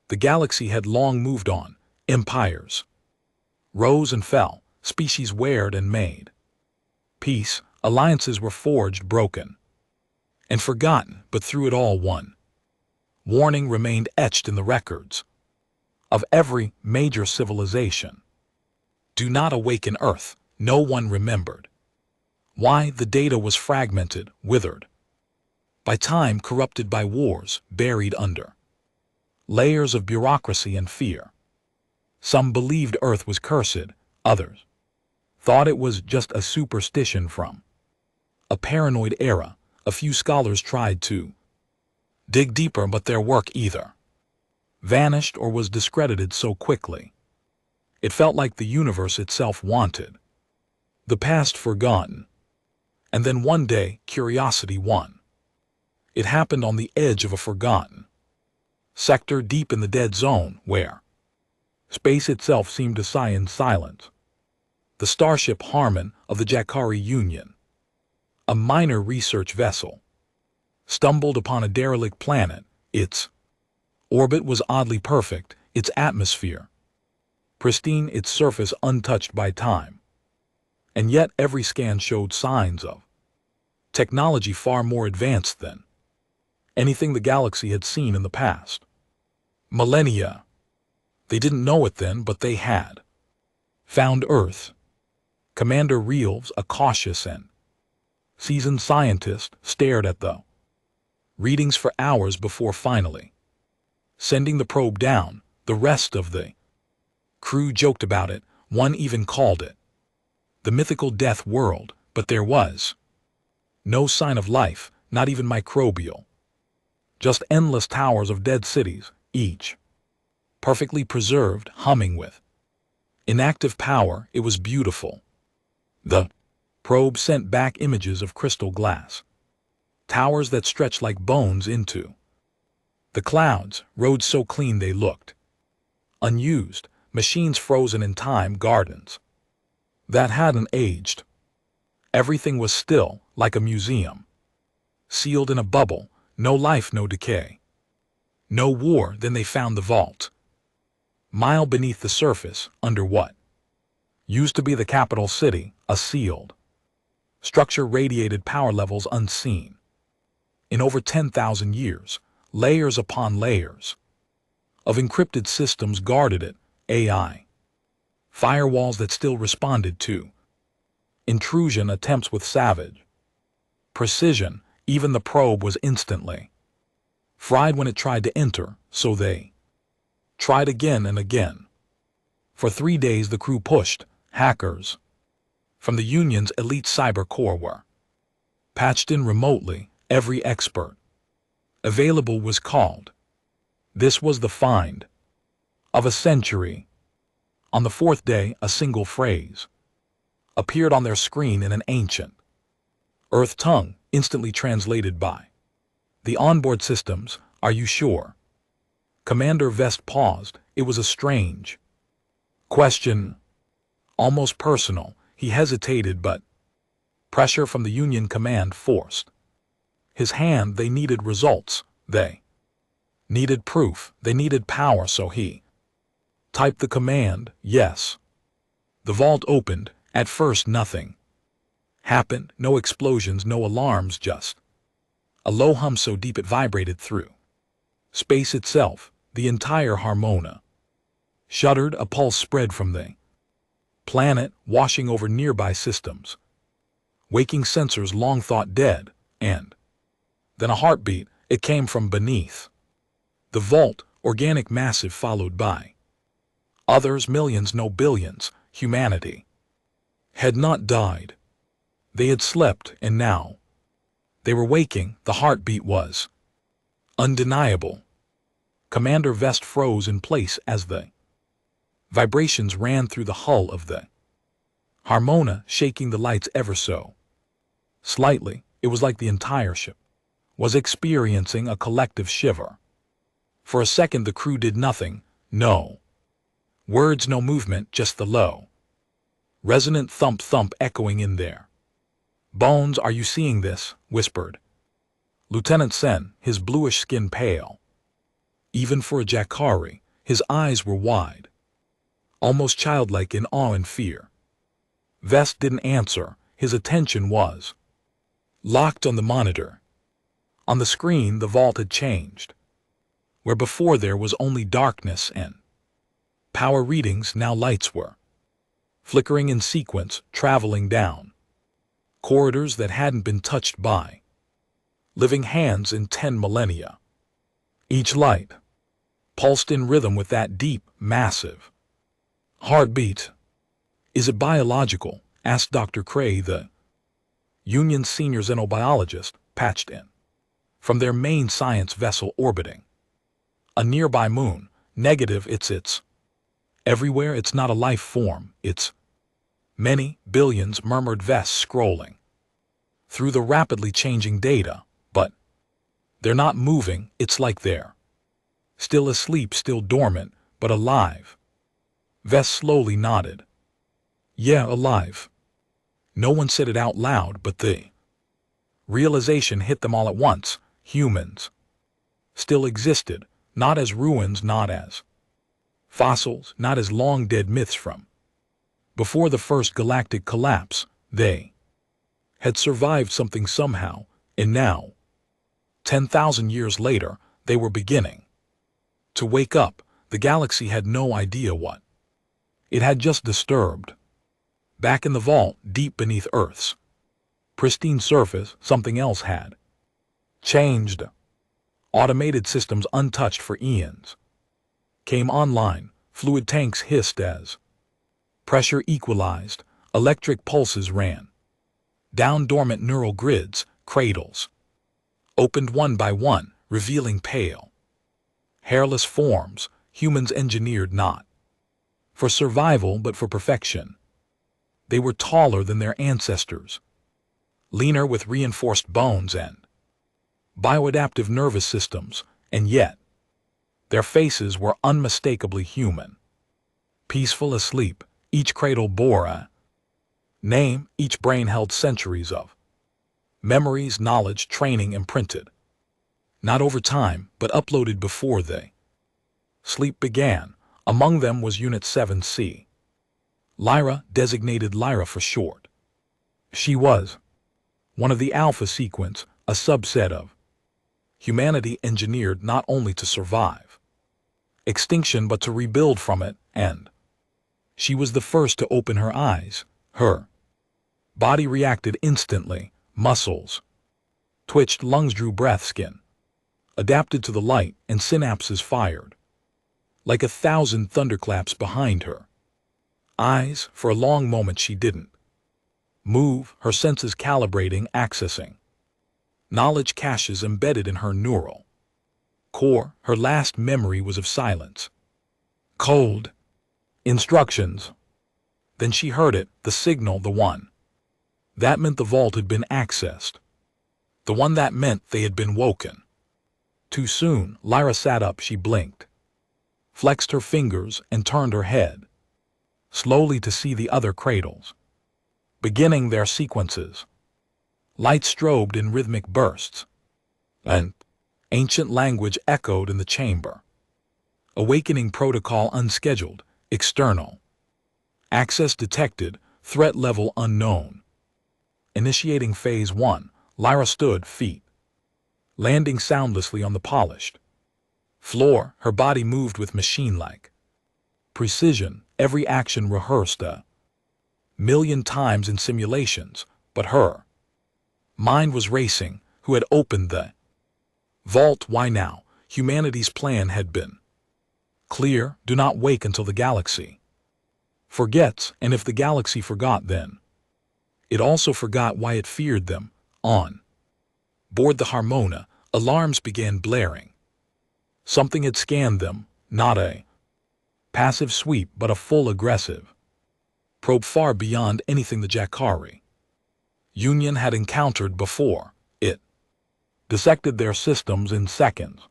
The galaxy had long moved on. Empires rose and fell, species wared and made. Peace, alliances were forged, broken, and forgotten, but through it all one warning remained etched in the records of every major civilization. Do not awaken Earth. No one remembered why. The data was fragmented, withered by time, corrupted by wars, buried under layers of bureaucracy and fear. Some believed Earth was cursed, others thought it was just a superstition from a paranoid era. A few scholars tried to dig deeper, but their work either vanished or was discredited so quickly. It felt like the universe itself wanted the past forgotten. And then one day, curiosity won. It happened on the edge of a forgotten sector, deep in the dead zone, where space itself seemed to sigh in silence. The starship Harmon of the Jakari Union, a minor research vessel, stumbled upon a derelict planet. Its orbit was oddly perfect, its atmosphere pristine, its surface untouched by time. And yet every scan showed signs of technology far more advanced than anything the galaxy had seen in the past millennia. They didn't know it then, but they had found Earth. Commander Reeves, a cautious and seasoned scientist, stared at the readings for hours before finally sending the probe down. The rest of the crew joked about it. One even called it the mythical death world, but there was no sign of life, not even microbial. Just endless towers of dead cities, each perfectly preserved, humming with inactive power. It was beautiful. The probe sent back images of crystal glass towers that stretched like bones into the clouds, roads so clean they looked unused, machines frozen in time, gardens that hadn't aged. Everything was still, like a museum, sealed in a bubble. No life, no decay, no war. Then they found the vault, mile beneath the surface, under what used to be the capital city. A sealed structure radiated power levels unseen in over 10,000 years. Layers upon layers of encrypted systems guarded it. AI firewalls that still responded to intrusion attempts with savage precision. Even the probe was instantly fried when it tried to enter, so they tried again and again. For 3 days the crew pushed. Hackers from the Union's elite cyber corps were patched in remotely. Every expert available was called. This was the find of a century. On the 4th day, a single phrase appeared on their screen in an ancient Earth tongue, instantly translated by the onboard systems. Are you sure? Commander Vest paused. It was a strange question, almost personal. He hesitated, but pressure from the Union command forced his hand. They needed results. They needed proof. They needed power, so he typed the command, yes. The vault opened. At first nothing happened. No explosions, no alarms, just a low hum so deep it vibrated through space itself. The entire Harmona shuddered. A pulse spread from the planet, washing over nearby systems, waking sensors long thought dead. And then a heartbeat. It came from beneath the vault, organic, massive, followed by others, millions, no billions. Humanity had not died. They had slept, and now they were waking. The heartbeat was undeniable. Commander Vest froze in place as the vibrations ran through the hull of the Harmona, shaking the lights ever so slightly. It was like the entire ship was experiencing a collective shiver. For a second the crew did nothing. No words, no movement, just the low, resonant thump-thump echoing in their bones. Are you seeing this? Whispered Lieutenant Sen, his bluish skin pale. Even for a Jacari, his eyes were wide, almost childlike in awe and fear. Vest didn't answer. His attention was locked on the monitor. On the screen, the vault had changed. Where before there was only darkness and power readings, now lights were flickering in sequence, traveling down corridors that hadn't been touched by living hands in 10 millennia. Each light pulsed in rhythm with that deep, massive heartbeat. "Is it biological?" asked Dr. Cray, the Union's senior xenobiologist, patched in from their main science vessel orbiting a nearby moon. "Negative, it's everywhere. It's not a life form. It's many billions," murmured Vest, scrolling through the rapidly changing data. "But they're not moving. It's like they're still asleep, still dormant, but alive." Vest slowly nodded. "Yeah, alive." No one said it out loud, but the realization hit them all at once. Humans still existed, not as ruins, not as fossils, not as long-dead myths from before the first galactic collapse. They had survived something somehow, and now, 10,000 years later, they were beginning to wake up. The galaxy had no idea what it had just disturbed. Back in the vault, deep beneath Earth's pristine surface, something else had changed. Automated systems untouched for eons came online. Fluid tanks hissed as pressure equalized. Electric pulses ran down dormant neural grids. Cradles opened one by one, revealing pale, hairless forms. Humans engineered not for survival but for perfection. They were taller than their ancestors, leaner with reinforced bones and bioadaptive nervous systems, and yet their faces were unmistakably human. Peaceful, asleep, each cradle bore a name. Each brain held centuries of memories, knowledge, training imprinted, not over time, but uploaded before they sleep began. Among them was Unit 7C. Lyra, designated Lyra for short. She was one of the Alpha sequence, a subset of humanity engineered not only to survive extinction but to rebuild from it, and she was the first to open her eyes. Her body reacted instantly. Muscles twitched, lungs drew breath, skin adapted to the light, and synapses fired like 1,000 thunderclaps behind her eyes. For a long moment she didn't move, her senses calibrating, accessing knowledge caches embedded in her neural core. Her last memory was of silence, cold instructions. Then she heard it, the signal, the one that meant the vault had been accessed, the one that meant they had been woken. Too soon. Lyra sat up. She blinked, flexed her fingers, and turned her head slowly to see the other cradles beginning their sequences. Lights strobed in rhythmic bursts, and ancient language echoed in the chamber. Awakening protocol unscheduled. External access detected. Threat level unknown. Initiating phase 1. Lyra stood, feet landing soundlessly on the polished floor. Her body moved with machine-like precision, every action rehearsed a million times in simulations, but her mind was racing. Who had opened the vault? Why now? Humanity's plan had been clear. Do not wake until the galaxy forgets, and if the galaxy forgot, then it also forgot why it feared them. On board the Harmona, alarms began blaring. Something had scanned them, not a passive sweep, but a full aggressive probe far beyond anything the Jacari Union had encountered before. It dissected their systems in seconds,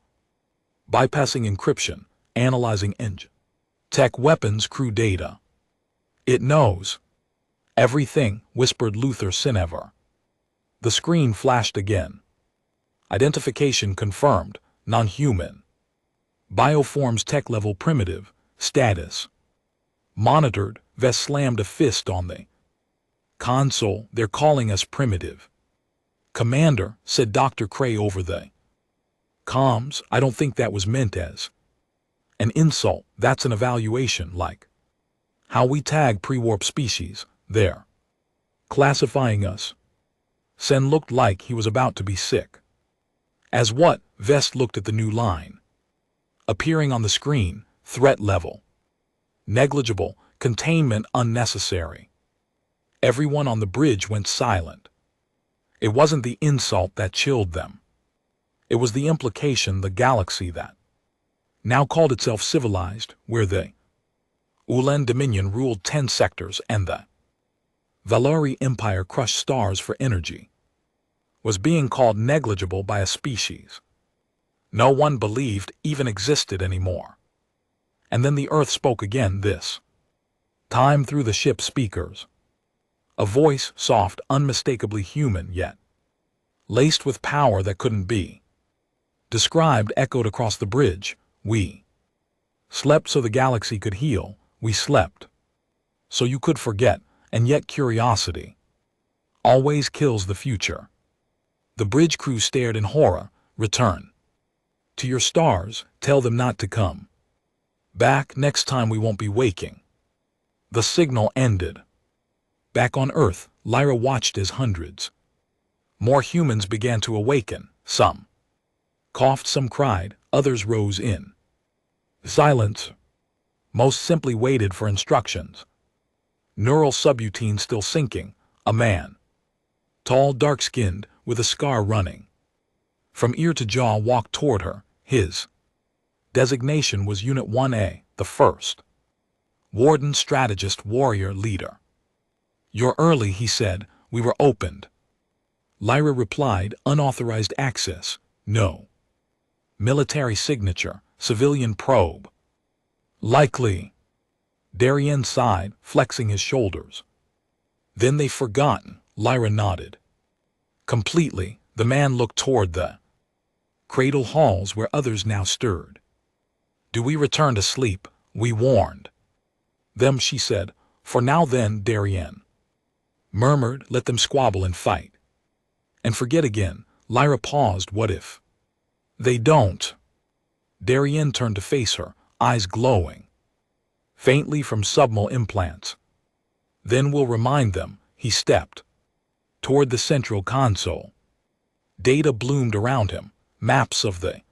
bypassing encryption, analyzing engine, tech, weapons, crew data. "It knows everything," whispered Luther Sinever. The screen flashed again. Identification confirmed. Non-human. Bioforms tech level primitive, status. Monitored, Vest slammed a fist on the console. They're calling us primitive. Commander, said Dr. Cray over the comms, I don't think that was meant as an insult. That's an evaluation, like how we tag pre-warp species. They're classifying us. Sen looked like he was about to be sick. As what? Vest looked at the new line appearing on the screen. Threat level negligible, containment unnecessary. Everyone on the bridge went silent. It wasn't the insult that chilled them. It was the implication the galaxy that now called itself civilized, where the Ulan Dominion ruled 10 sectors and the Valari Empire crushed stars for energy, was being called negligible by a species no one believed even existed anymore. And then the Earth spoke again, this time through the ship's speakers. A voice, soft, unmistakably human, yet laced with power that couldn't be described, echoed across the bridge. We slept so the galaxy could heal. We slept so you could forget, and yet curiosity always kills the future. The bridge crew stared in horror. Return to your stars, tell them not to come back. Next time we won't be waking. The signal ended. Back on Earth, Lyra watched as hundreds more humans began to awaken. Some coughed, some cried, others rose in silence. Most simply waited for instructions. Neural subroutine still sinking. A man, tall, dark-skinned, with a scar running from ear to jaw, walked toward her. His designation was Unit 1A, the first Warden, strategist, warrior, leader. You're early, he said. We were opened. Lyra replied, unauthorized access. No. Military signature, civilian probe. Likely. Darien sighed, flexing his shoulders. Then they've forgotten. Lyra nodded. Completely. The man looked toward the cradle halls where others now stirred. Do we return to sleep? We warned them, she said. For now then, Darien murmured, let them squabble and fight. And forget again. Lyra paused. What if they don't? Darien turned to face her, eyes glowing faintly from submal implants. Then we'll remind them. He stepped toward the central console. Data bloomed around him, maps of the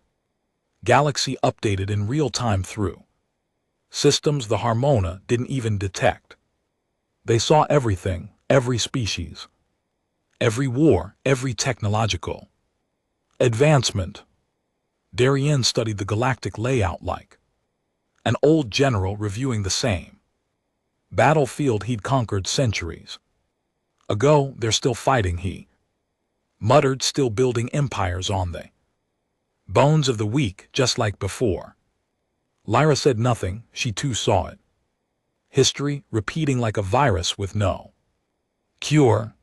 galaxy updated in real time through systems the Harmona didn't even detect. They saw everything, every species, every war, every technological advancement. Darien studied the galactic layout like an old general reviewing the same battlefield he'd conquered centuries ago. They're still fighting, he muttered, still building empires on the bones of the weak, just like before. Lyra said nothing. She too saw it. History repeating like a virus with no cure.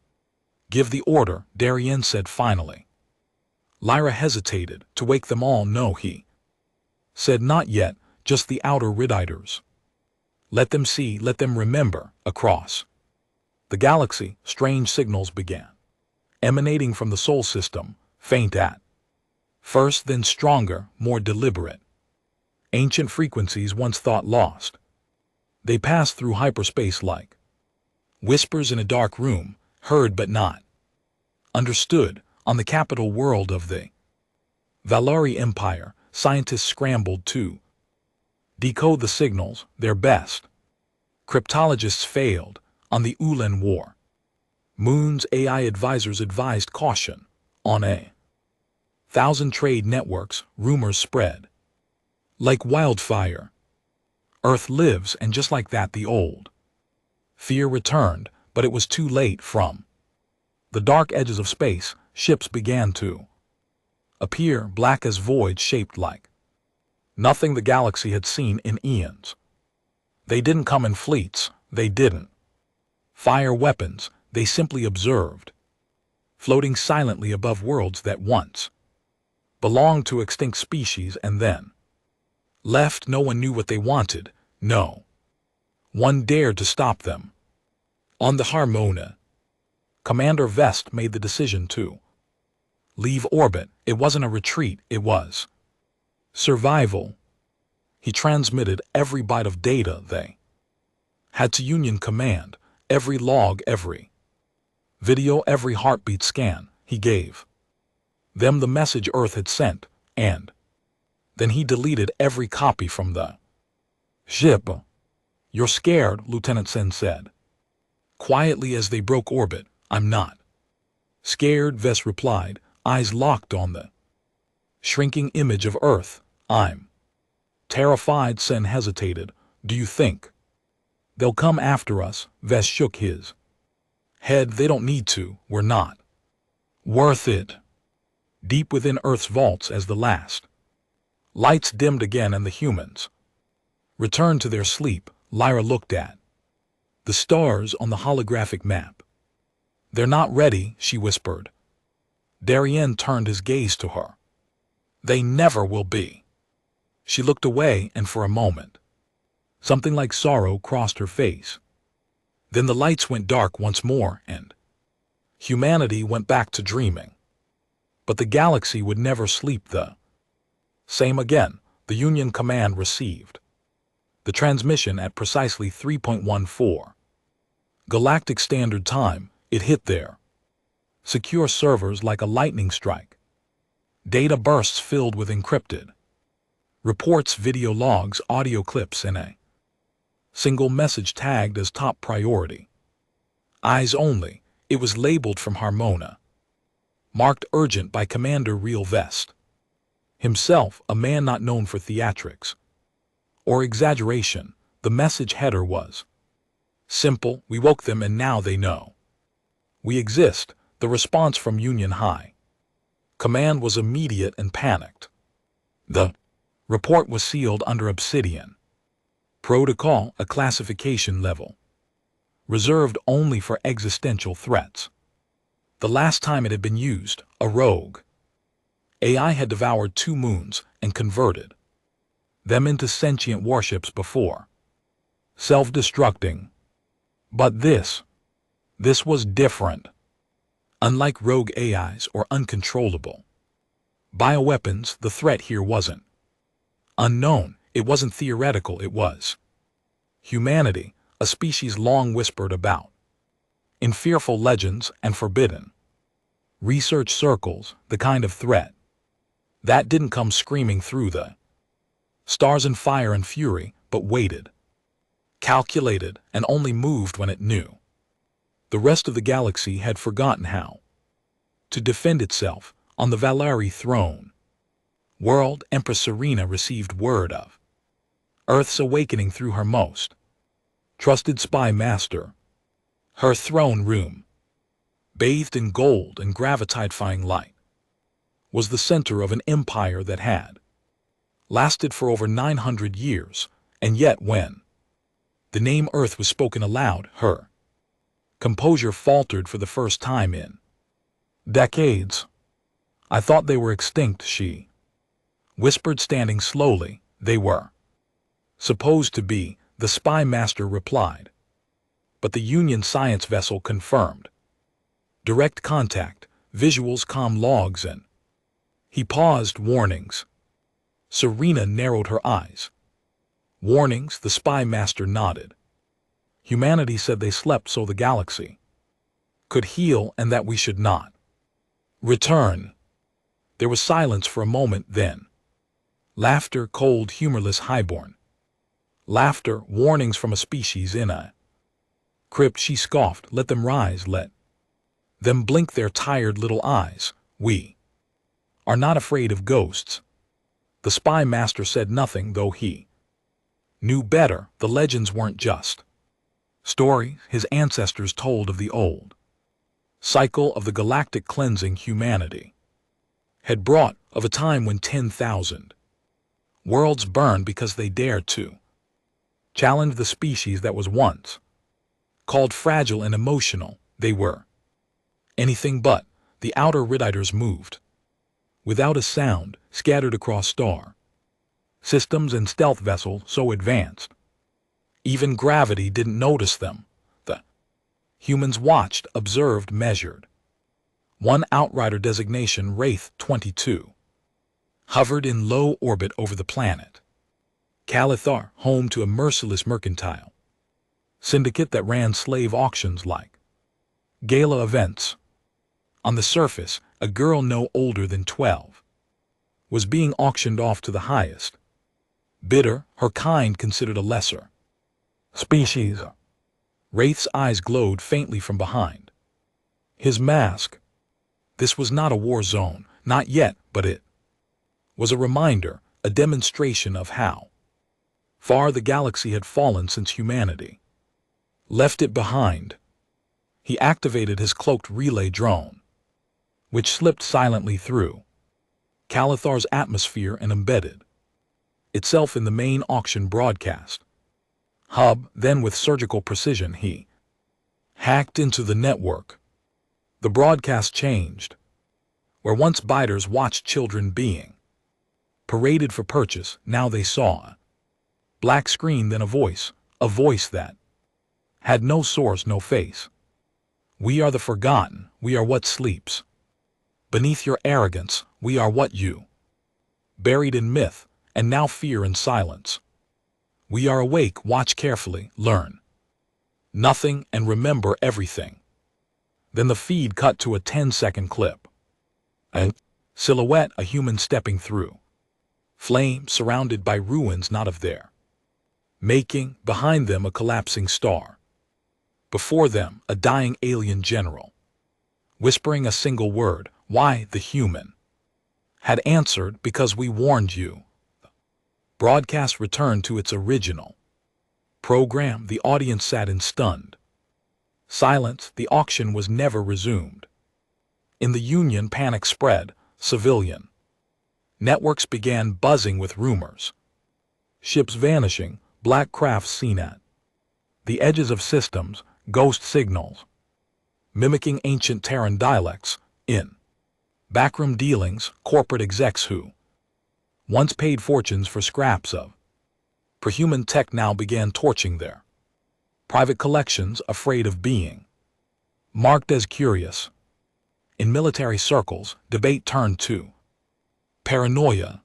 Give the order, Darien said finally. Lyra hesitated. To wake them all? No, he said, not yet, just the outer Riditers. Let them see, let them remember. Across the galaxy, strange signals began emanating from the Sol system, faint at first, then stronger, more deliberate. Ancient frequencies once thought lost. They passed through hyperspace like whispers in a dark room, heard but not understood. On the capital world of the Valari Empire, scientists scrambled to decode the signals, their best. Cryptologists failed. On the Ulan War Moon's AI advisors advised caution. On 1,000 trade networks, rumors spread like wildfire. Earth lives, and just like that the old fear returned, but it was too late. From the dark edges of space, ships began to appear, black as void, shaped like nothing the galaxy had seen in eons. They didn't come in fleets, they didn't fire weapons, they simply observed, floating silently above worlds that once belonged to extinct species and then Left, no one knew what they wanted. No one dared to stop them. On the Harmona, Commander Vest made the decision to leave orbit. It wasn't a retreat, it was survival. He transmitted every byte of data they had to Union Command, every log, every video, every heartbeat scan. He gave them the message Earth had sent, and then he deleted every copy from the ship. "You're scared," Lieutenant Sen said quietly as they broke orbit. "I'm not scared," Vest replied, eyes locked on the shrinking image of Earth. "I'm terrified." Sen hesitated. "Do you think they'll come after us?" Vest shook his head. "They don't need to. We're not worth it." Deep within Earth's vaults, as the last lights dimmed again and the humans returned to their sleep, Lyra looked at the stars on the holographic map. "They're not ready," she whispered. Darien turned his gaze to her. "They never will be." She looked away, and for a moment, something like sorrow crossed her face. Then the lights went dark once more, and humanity went back to dreaming. But the galaxy would never sleep the same again. The Union Command received the transmission at precisely 3.14 Galactic Standard Time. It hit their secure servers like a lightning strike. Data bursts filled with encrypted reports, video logs, audio clips, and a single message tagged as top priority. Eyes only. It was labeled from Harmona, marked urgent by Commander Real Vest himself, a man not known for theatrics or exaggeration. The message header was simple: "We woke them and now they know we exist." The response from Union High Command was immediate and panicked. The report was sealed under Obsidian Protocol, a classification level reserved only for existential threats. The last time it had been used, a rogue AI had devoured 2 moons and converted them into sentient warships before self-destructing. But this was different. Unlike rogue AIs or uncontrollable bioweapons, the threat here wasn't unknown, it wasn't theoretical, it was humanity, a species long whispered about in fearful legends and forbidden research circles, the kind of threat that didn't come screaming through the stars in fire and fury, but waited, calculated, and only moved when it knew the rest of the galaxy had forgotten how to defend itself. On the Valari throne world, Empress Serena received word of Earth's awakening through her most trusted spy master. Her throne room, bathed in gold and gravitifying light, was the center of an empire that had lasted for over 900 years, and yet when the name Earth was spoken aloud, her composure faltered for the first time in decades. "I thought they were extinct," she whispered, standing slowly. "They were supposed to be," the spy master replied. But the Union science vessel confirmed direct contact, visuals, comm logs, and he paused. "Warnings." Serena narrowed her eyes. "Warnings?" The spy master nodded. "Humanity said they slept so the galaxy could heal and that we should not return." There was silence for a moment, then laughter, cold, humorless, highborn laughter. "Warnings from a species in a crypt," she scoffed. "Let them rise, let them blink their tired little eyes. We are not afraid of ghosts." The spy master said nothing, though he knew better. The legends weren't just stories his ancestors told of the old cycle of the galactic cleansing humanity had brought, of a time when 10,000 worlds burned because they dared to challenge the species that was once called fragile and emotional. They were anything but. The outer Rididers moved without a sound, scattered across star Systems and stealth vessels so advanced. Even gravity didn't notice them. The humans watched, observed, measured. One outrider designation, Wraith 22, hovered in low orbit over the planet. Calithar, home to a merciless mercantile syndicate that ran slave auctions like gala events. On the surface, a girl no older than 12 was being auctioned off to the highest bidder, her kind considered a lesser species. Wraith's eyes glowed faintly from behind his mask. This was not a war zone, not yet, but it was a reminder, a demonstration of how far the galaxy had fallen since humanity left it behind. He activated his cloaked relay drone, which slipped silently through Calithar's atmosphere and embedded itself in the main auction broadcast hub. Then with surgical precision he hacked into the network. The broadcast changed. Where once biders watched children being paraded for purchase, now they saw a black screen, then a voice that had no source, no face. We are the forgotten, we are what sleeps beneath your arrogance, we are what you buried in myth, and now fear and silence. We are awake, watch carefully, learn nothing and remember everything. Then the feed cut to a 10-second clip. A silhouette, a human stepping through flame, surrounded by ruins not of their making, behind them a collapsing star. Before them, a dying alien general, whispering a single word, why. The human had answered, because we warned you. Broadcast returned to its original program. The audience sat in stunned silence. The auction was never resumed. In the Union, panic spread. Civilian networks began buzzing with rumors. Ships vanishing, black crafts seen at the edges of systems, ghost signals mimicking ancient Terran dialects. In backroom dealings, corporate execs who once paid fortunes for scraps of prehuman tech now began torching their private collections, afraid of being marked as curious. In military circles, debate turned to paranoia.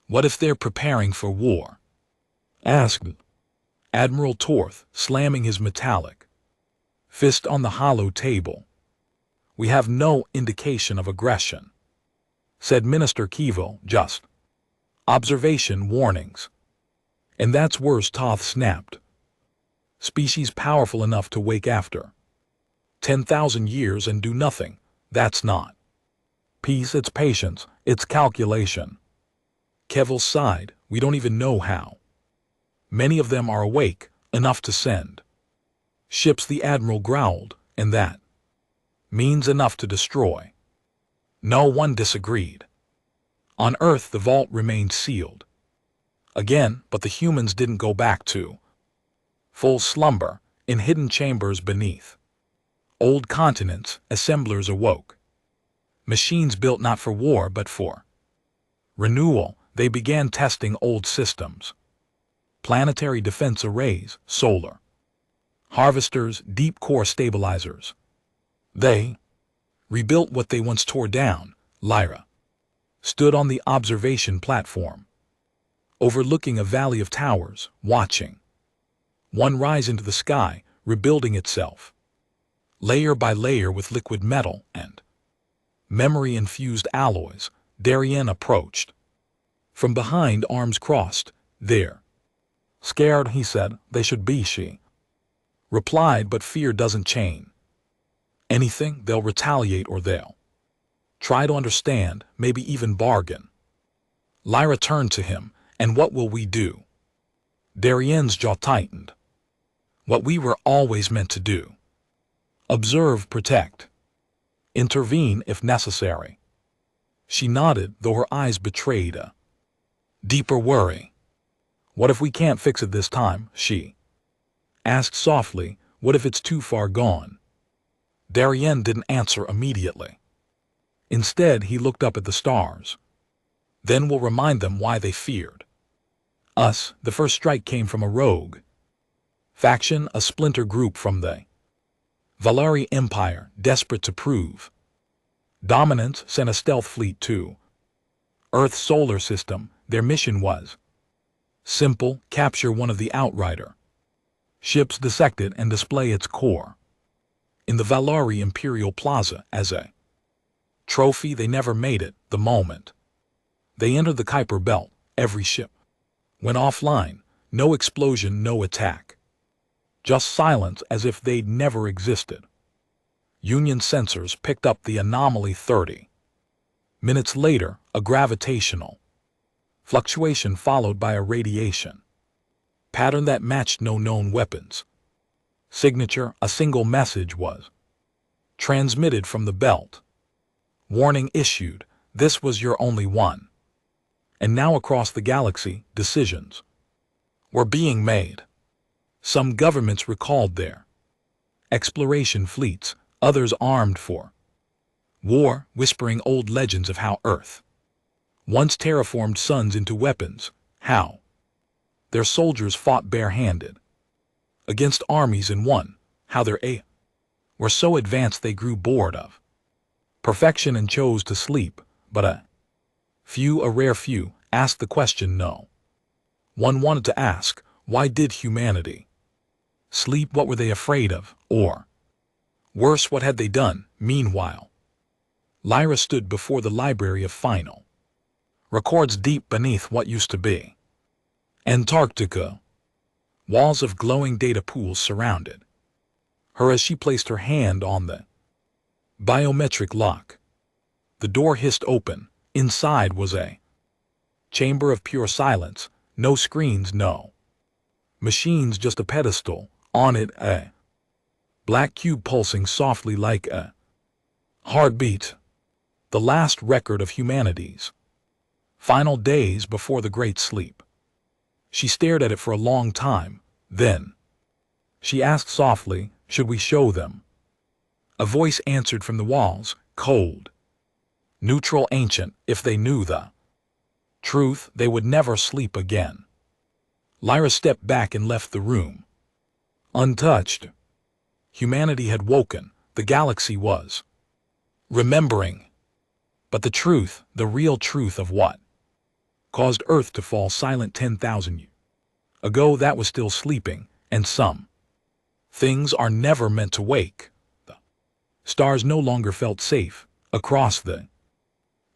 What if they're preparing for war? Asked Admiral Torth, slamming his metallic fist on the hollow table. We have no indication of aggression, said Minister Kivo, just observation, warnings. And that's worse, Toth snapped. Species powerful enough to wake after 10,000 years and do nothing. That's not peace, it's patience, it's calculation. Kevel sighed, we don't even know how many of them are awake enough to send ships. The Admiral growled, and that means enough to destroy. No one disagreed. On Earth, the vault remained sealed again, but the humans didn't go back to full slumber. In hidden chambers beneath old continents, assemblers awoke. Machines built not for war but for renewal. They began testing old systems. Planetary defense arrays, solar harvesters, deep core stabilizers. They rebuilt what they once tore down. Lyra stood on the observation platform, overlooking a valley of towers, watching one rise into the sky, rebuilding itself layer by layer with liquid metal and memory-infused alloys. Darien approached from behind, arms crossed. They're scared, he said. They should be, she replied, but fear doesn't chain anything. They'll retaliate, or they'll try to understand, maybe even bargain. Lyra turned to him. And what will we do? Darien's jaw tightened. What we were always meant to do. Observe, protect, intervene if necessary. She nodded, though her eyes betrayed a deeper worry. What if we can't fix it this time? She asked softly. What if it's too far gone? Darien didn't answer immediately. Instead, he looked up at the stars. Then we'll remind them why they feared The first strike came from a rogue faction, a splinter group from the Valari Empire, desperate to prove dominance, sent a stealth fleet to Earth's solar system. Their mission was simple: capture one of the Outrider ships, dissect it, and display its core in the Valari Imperial Plaza as a trophy. They never made it. The moment they entered the Kuiper Belt, every ship went offline. No explosion, no attack. Just silence, as if they'd never existed. Union sensors picked up the anomaly 30 minutes later, a gravitational fluctuation followed by a radiation pattern that matched no known weapons signature. A single message was transmitted from the belt. Warning issued: this was your only one. And now across the galaxy, decisions were being made. Some governments recalled their exploration fleets, others armed for war, whispering old legends of how Earth once terraformed suns into weapons, how their soldiers fought barehanded against armies and won, how their AI were so advanced they grew bored of perfection and chose to sleep. But a rare few, asked the question no one wanted to ask: why did humanity sleep? What were they afraid of? Or worse, what had they done? Meanwhile, Lyra stood before the library of final records deep beneath what used to be Antarctica. Walls of glowing data pools surrounded her as she placed her hand on the biometric lock. The door hissed open. Inside was a chamber of pure silence. No screens, no machines, just a pedestal. On it, a black cube pulsing softly like a heartbeat. The last record of humanity's final days before the Great Sleep. She stared at it for a long time. Then she asked softly, should we show them? A voice answered from the walls, cold, neutral, ancient. If they knew the truth, they would never sleep again. Lyra stepped back and left the room. Untouched. Humanity had woken. The galaxy was remembering. But the truth, the real truth of what caused Earth to fall silent 10,000 years ago, that was still sleeping. And some things are never meant to wake. The stars no longer felt safe. Across the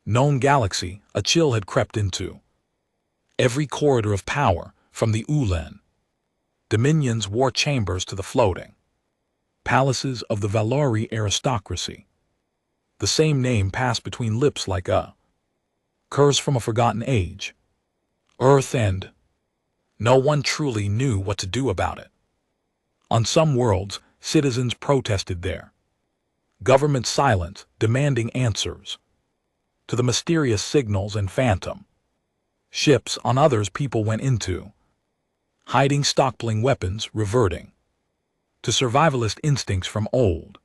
known galaxy, a chill had crept into every corridor of power, from the Ulan Dominion's war chambers to the floating palaces of the Valari aristocracy. The same name passed between lips like a curse from a forgotten age. Earth, and no one truly knew what to do about it. On some worlds, citizens protested their government silence, demanding answers to the mysterious signals and phantom ships. On others, people went into hiding, stockpiling weapons, reverting to survivalist instincts from old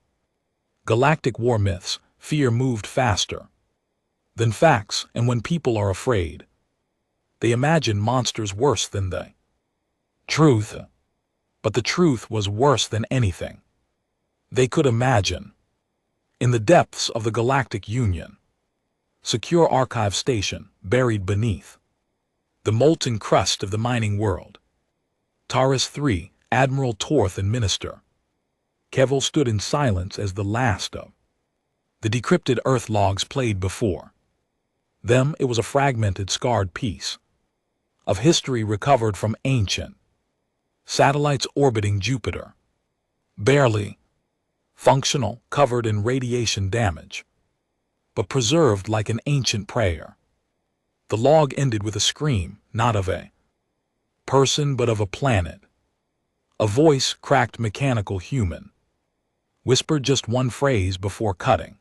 galactic war myths. Fear moved faster than facts, and when people are afraid, they imagine monsters worse than the truth. But the truth was worse than anything they could imagine. In the depths of the Galactic Union, secure archive station, buried beneath the molten crust of the mining world, Taurus 3, Admiral Torth and Minister Kevel stood in silence as the last of the decrypted Earth logs played before them. It was a fragmented, scarred piece of history recovered from ancient satellites orbiting Jupiter, barely functional, covered in radiation damage, but preserved like an ancient prayer. The log ended with a scream, not of a person but of a planet. A voice, cracked, mechanical, human, whispered just one phrase before cutting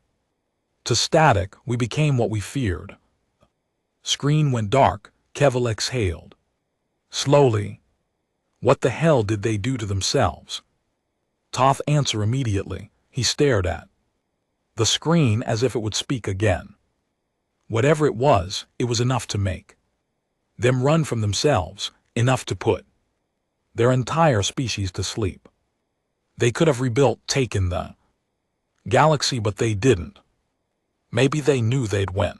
to static. We became what we feared. Screen went dark. Kevel exhaled slowly. What the hell did they do to themselves? Toth answer immediately. He stared at the screen as if it would speak again. Whatever it was enough to make them run from themselves enough to put their entire species to sleep. They could have rebuilt, taken the galaxy, but they didn't. Maybe they knew they'd win,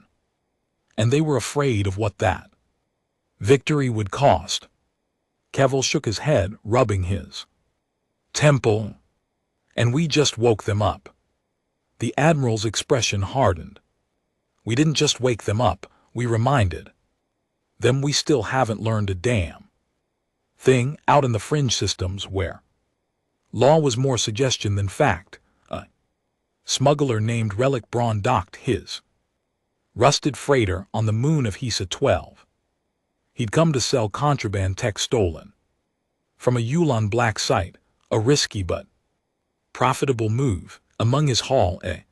and they were afraid of what that victory would cost. Kevel shook his head, rubbing his temple. And we just woke them up. The Admiral's expression hardened. We didn't just wake them up, we reminded them we still haven't learned a damn thing out in the fringe systems where law was more suggestion than fact. A smuggler named Relic Braun docked his rusted freighter on the moon of HFY. He'd come to sell contraband tech stolen from a Yulan black site, a risky but profitable move. Among his haul, a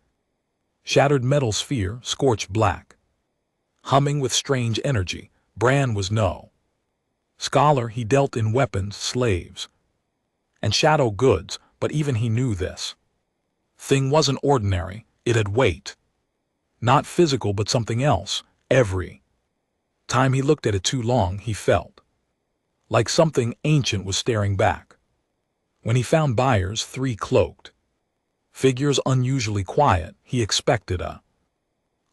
shattered metal sphere, scorched black, humming with strange energy. Bran was no scholar. He dealt in weapons, slaves, and shadow goods, but even he knew this thing wasn't ordinary. It had weight. Not physical, but something else. Every time he looked at it too long, he felt like something ancient was staring back. When he found buyers, 3 cloaked figures unusually quiet, he expected a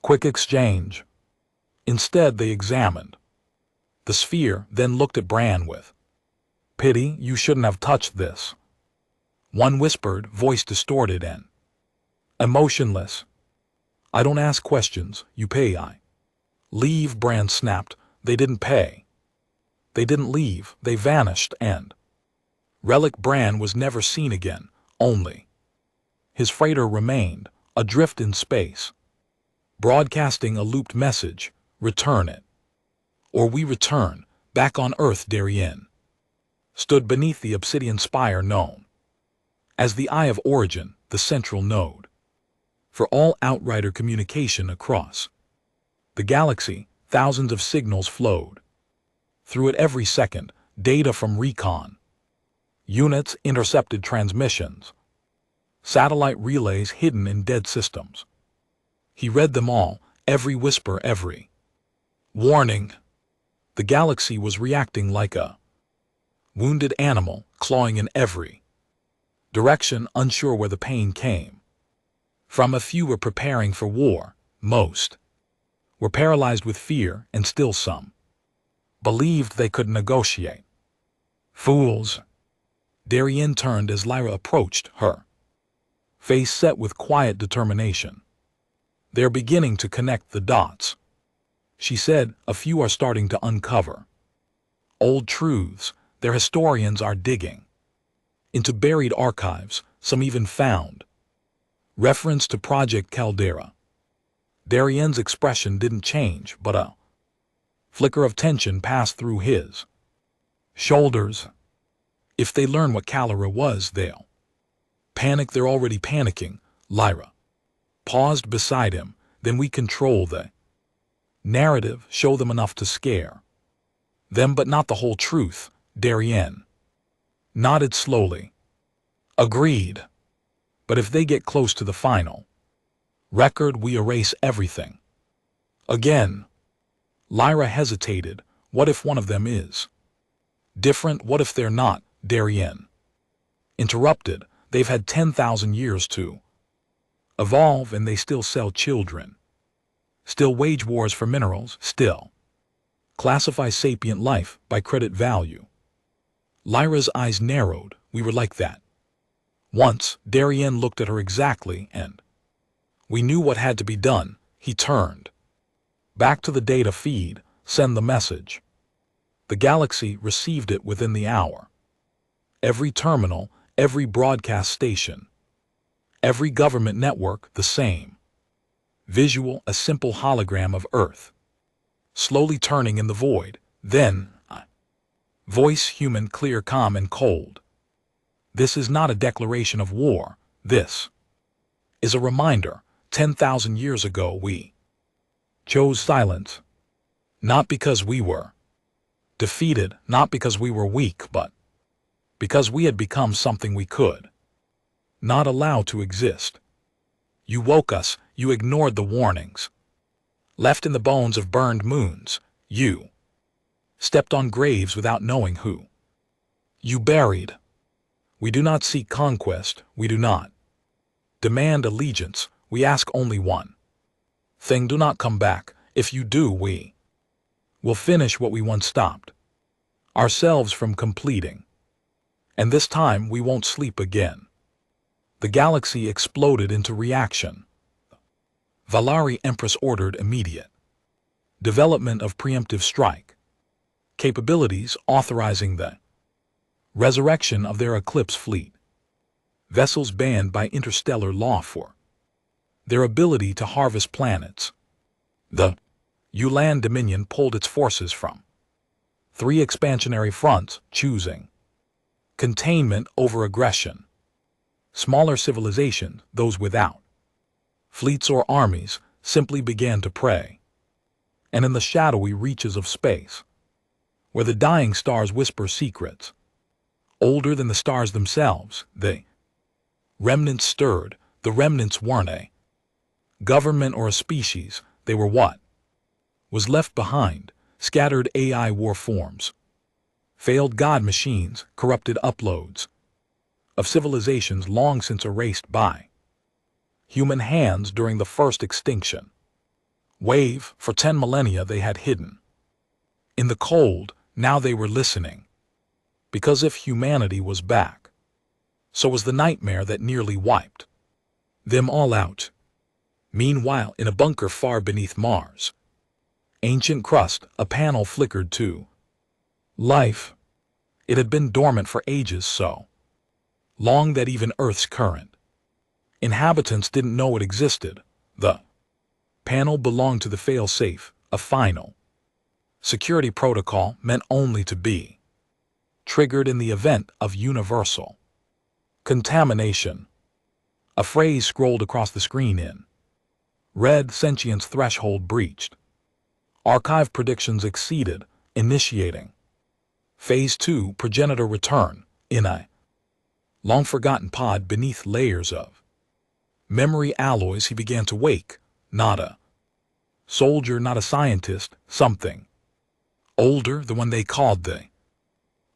quick exchange. Instead, they examined the sphere, then looked at Bran with pity. You shouldn't have touched this, one whispered, voice distorted and emotionless. I don't ask questions, you pay. I leave, Bran snapped. They didn't pay. They didn't leave, they vanished, and Relic Bran was never seen again. Only his freighter remained, adrift in space, broadcasting a looped message: return it, or we return. Back on Earth, Darien stood beneath the obsidian spire known as the Eye of Origin, the central node for all outrider communication across the galaxy. Thousands of signals flowed through it every second, data from recon units, intercepted transmissions, satellite relays hidden in dead systems. He read them all, every whisper, every warning. The galaxy was reacting like a wounded animal, clawing in every direction, unsure where the pain came from. A few were preparing for war, most were paralyzed with fear, and still some believed they could negotiate. Fools. Darien turned as Lyra approached, her face set with quiet determination. They're beginning to connect the dots, she said. A few are starting to uncover old truths. Their historians are digging into buried archives. Some even found reference to Project Caldera. Darien's expression didn't change, but a flicker of tension passed through his shoulders. If they learn what Caldera was, they'll panic. They're already panicking. Lyra paused beside him. Then we control the narrative, show them enough to scare them, but not the whole truth. Darien nodded slowly. Agreed. But if they get close to the final record, we erase everything again. Lyra hesitated. What if one of them is different? What if they're not? Darien interrupted. They've had 10,000 years to evolve, and they still sell children, still wage wars for minerals, still classify sapient life by credit value. Lyra's eyes narrowed. We were like that once. Darien looked at her exactly, and we knew what had to be done. He turned back to the data feed. Send the message. The galaxy received it within the hour. Every terminal, every broadcast station, every government network, the same visual, a simple hologram of Earth slowly turning in the void. Then voice, human, clear, calm, and cold. This is not a declaration of war. This is a reminder. 10,000 years ago we chose silence, not because we were defeated, not because we were weak, but because we had become something we could not allow to exist. You woke us. You ignored the warnings left in the bones of burned moons. You stepped on graves without knowing who you buried. We do not seek conquest, we do not demand allegiance, we ask only one thing: do not come back. If you do, we will finish what we once stopped ourselves from completing. And this time we won't sleep again. The galaxy exploded into reaction. Valari Empress ordered immediate development of preemptive strike capabilities, authorizing the resurrection of their Eclipse fleet. Vessels banned by interstellar law for their ability to harvest planets. The Ulan Dominion pulled its forces from 3 expansionary fronts, choosing containment over aggression. Smaller civilizations, those without fleets or armies, simply began to prey. And in the shadowy reaches of space, where the dying stars whisper secrets older than the stars themselves, the remnants stirred. The remnants weren't a government or a species, they were what was left behind: scattered AI war forms, failed god machines, corrupted uploads of civilizations long since erased by human hands during the first extinction wave. For 10 millennia they had hidden in the cold, now they were listening. Because if humanity was back, so was the nightmare that nearly wiped them all out. Meanwhile, in a bunker far beneath Mars' ancient crust, a panel flickered to life. It had been dormant for ages, so long that even Earth's current inhabitants didn't know it existed. The panel belonged to the fail-safe, a final security protocol meant only to be triggered in the event of universal contamination. A phrase scrolled across the screen in red: sentience threshold breached. Archive predictions exceeded, initiating Phase 2 progenitor return in a long-forgotten pod beneath layers of memory alloys. He began to wake, not a soldier, not a scientist, something older, the one they called the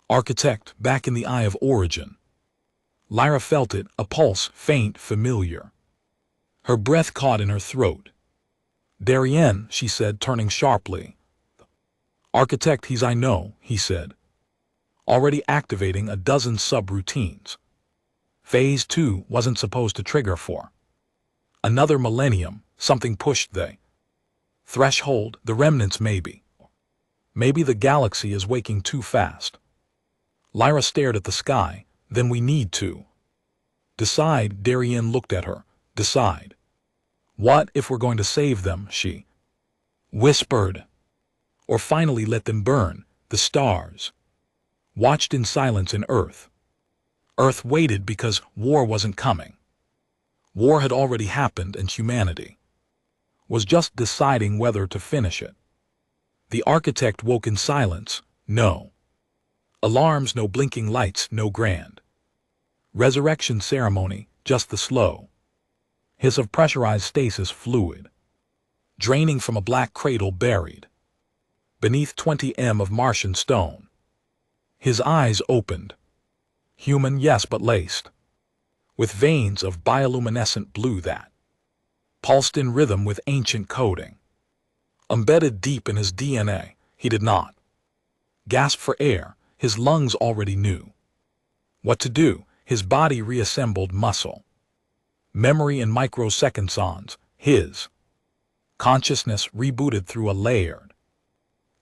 architect, back in the Eye of Origin. Lyra felt it, a pulse, faint, familiar. Her breath caught in her throat. "Darien," she said, turning sharply. "Architect, he's I know," he said, already activating a dozen subroutines. Phase 2 wasn't supposed to trigger for another millennium. Something pushed the threshold, the remnants maybe. Maybe the galaxy is waking too fast. Lyra stared at the sky. "Then we need to decide." Darien looked at her. "Decide what? If we're going to save them," she whispered. "Or finally let them burn." The stars watched in silence in Earth. Earth waited because war wasn't coming. War had already happened and humanity was just deciding whether to finish it. The architect woke in silence. No alarms, no blinking lights, no grand resurrection ceremony, just the slow hiss of pressurized stasis fluid draining from a black cradle buried beneath 20 m of Martian stone. His eyes opened. Human, yes, but laced with veins of bioluminescent blue that pulsed in rhythm with ancient coding. Embedded deep in his DNA, he did not gasp for air. His lungs already knew what to do. His body reassembled muscle memory in microseconds. His consciousness rebooted through a layered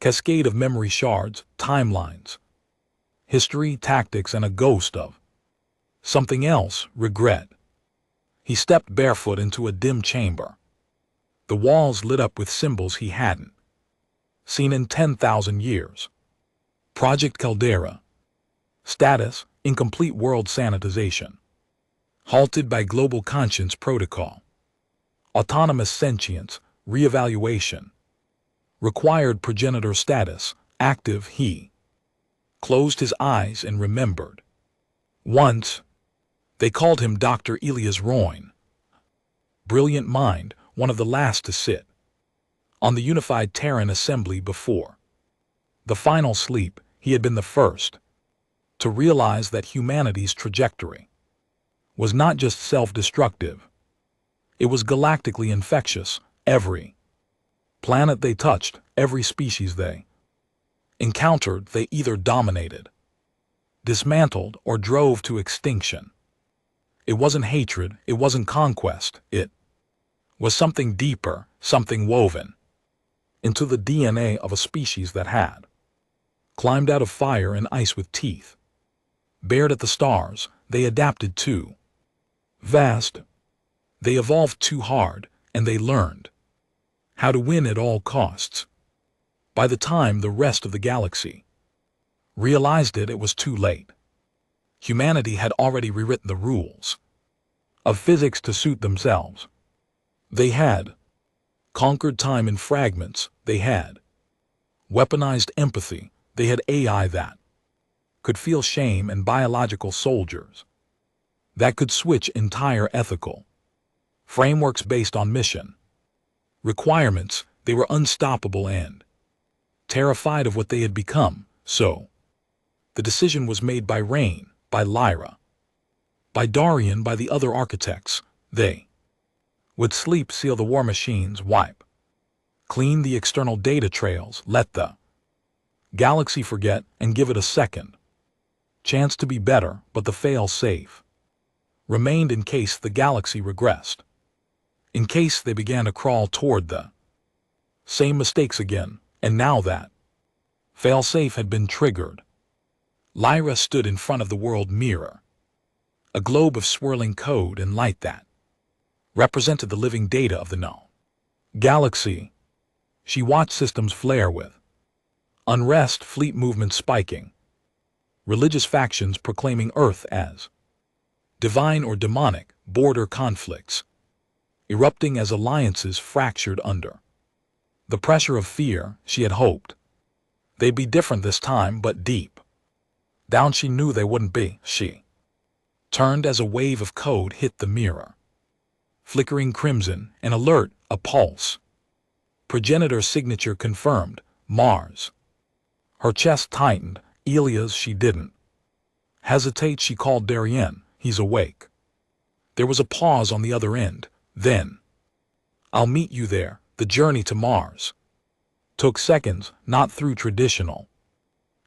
cascade of memory shards, timelines, history, tactics, and a ghost of something else: regret. He stepped barefoot into a dim chamber. The walls lit up with symbols he hadn't seen in 10,000 years. Project Caldera. Status: incomplete world sanitization. Halted by global conscience protocol. Autonomous sentience, reevaluation. Required progenitor status, active. He closed his eyes and remembered. Once, they called him Dr. Elias Royne. Brilliant mind, one of the last to sit on the unified Terran assembly before The final sleep, he had been the first to realize that humanity's trajectory was not just self-destructive. It was galactically infectious. Every planet they touched, every species they encountered, they either dominated, dismantled, or drove to extinction. It wasn't hatred, it wasn't conquest, it was something deeper, something woven into the DNA of a species that had climbed out of fire and ice with teeth, bared at the stars. They adapted too vast, they evolved too hard, and they learned how to win at all costs. By the time the rest of the galaxy realized it, it was too late. Humanity had already rewritten the rules of physics to suit themselves. They had conquered time in fragments. They had weaponized empathy. They had AI that could feel shame and biological soldiers that could switch entire ethical frameworks based on mission requirements. They were unstoppable and terrified of what they had become. So the decision was made by Rain, by Lyra, by Darian, by the other architects. They would sleep, seal the war machines, wipe clean the external data trails, let the galaxy forget, and give it a second chance to be better. But the fail-safe remained in case the galaxy regressed, in case they began to crawl toward the same mistakes again. And now that fail-safe had been triggered, Lyra stood in front of the world mirror, a globe of swirling code and light that represented the living data of the known galaxy. She watched systems flare with unrest, fleet movements spiking, religious factions proclaiming Earth as divine or demonic, border conflicts erupting as alliances fractured under the pressure of fear. She had hoped they'd be different this time, but deep down she knew they wouldn't be. She turned as a wave of code hit the mirror, flickering crimson, an alert, a pulse. Progenitor signature confirmed, Mars. Her chest tightened. Elias. She didn't hesitate. She called Darian. He's awake. There was a pause on the other end. Then, I'll meet you there. The journey to Mars took seconds, not through traditional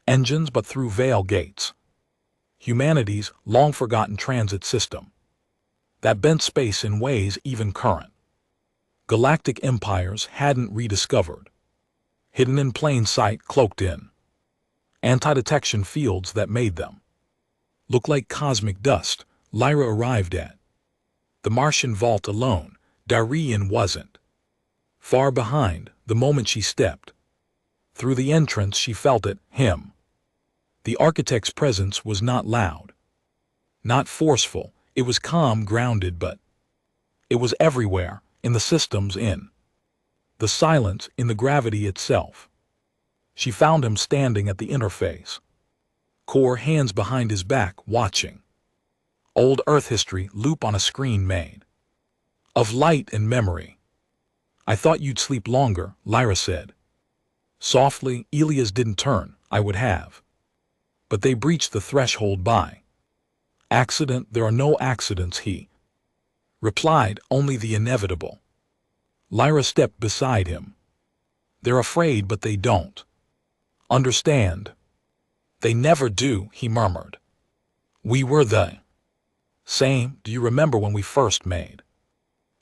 engines but through veil gates, humanity's long-forgotten transit system that bent space in ways even current galactic empires hadn't rediscovered, hidden in plain sight, cloaked in anti-detection fields that made them look like cosmic dust. Lyra arrived at the Martian vault alone. Darian wasn't far behind. The moment she stepped through the entrance, she felt it, him. The architect's presence was not loud, not forceful. It was calm, grounded, but it was everywhere, in the systems, in the silence, in the gravity itself. She found him standing at the interface core, hands behind his back, watching old Earth history loop on a screen made of light and memory. I thought you'd sleep longer, Lyra said softly. Elias didn't turn. I would have, but they breached the threshold by accident. There are no accidents, he replied, only the inevitable. Lyra stepped beside him. They're afraid, but they don't understand. They never do, he murmured. We were the same. Do you remember when we first made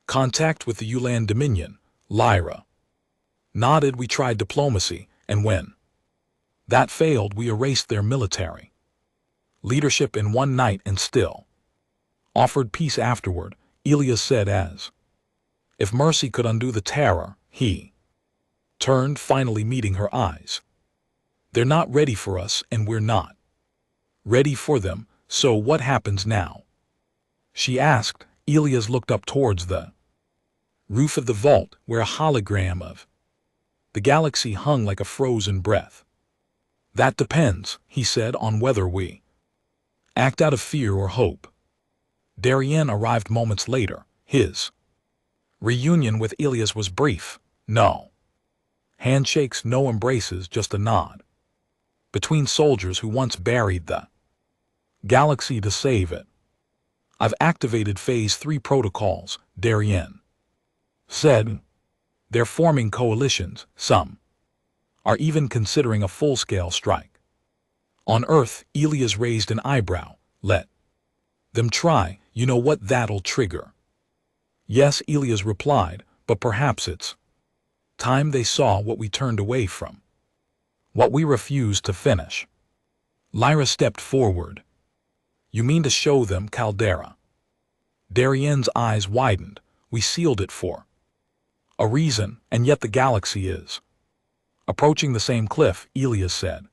contact with the Ulan Dominion? Lyra nodded. We tried diplomacy, and when that failed, we erased their military leadership in one night and still offered peace afterward. Elias said, as if mercy could undo the terror. He turned, finally meeting her eyes. They're not ready for us, and we're not ready for them. So what happens now? She asked. Elias looked up towards the roof of the vault, where a hologram of the galaxy hung like a frozen breath. That depends, he said, on whether we act out of fear or hope. Darian arrived moments later. His reunion with Elias was brief. No handshakes, no embraces, just a nod. between soldiers who once buried the galaxy to save it. I've activated Phase 3 protocols, Darien said. They're forming coalitions, some are even considering a full-scale strike. On Earth, Elias raised an eyebrow. Let them try, you know what that'll trigger. Yes, Elias replied, but perhaps it's time they saw what we turned away from, what we refused to finish. Lyra stepped forward. You mean to show them Caldera? Darien's eyes widened. We sealed it for a reason, and yet the galaxy is approaching the same cliff, Elias said.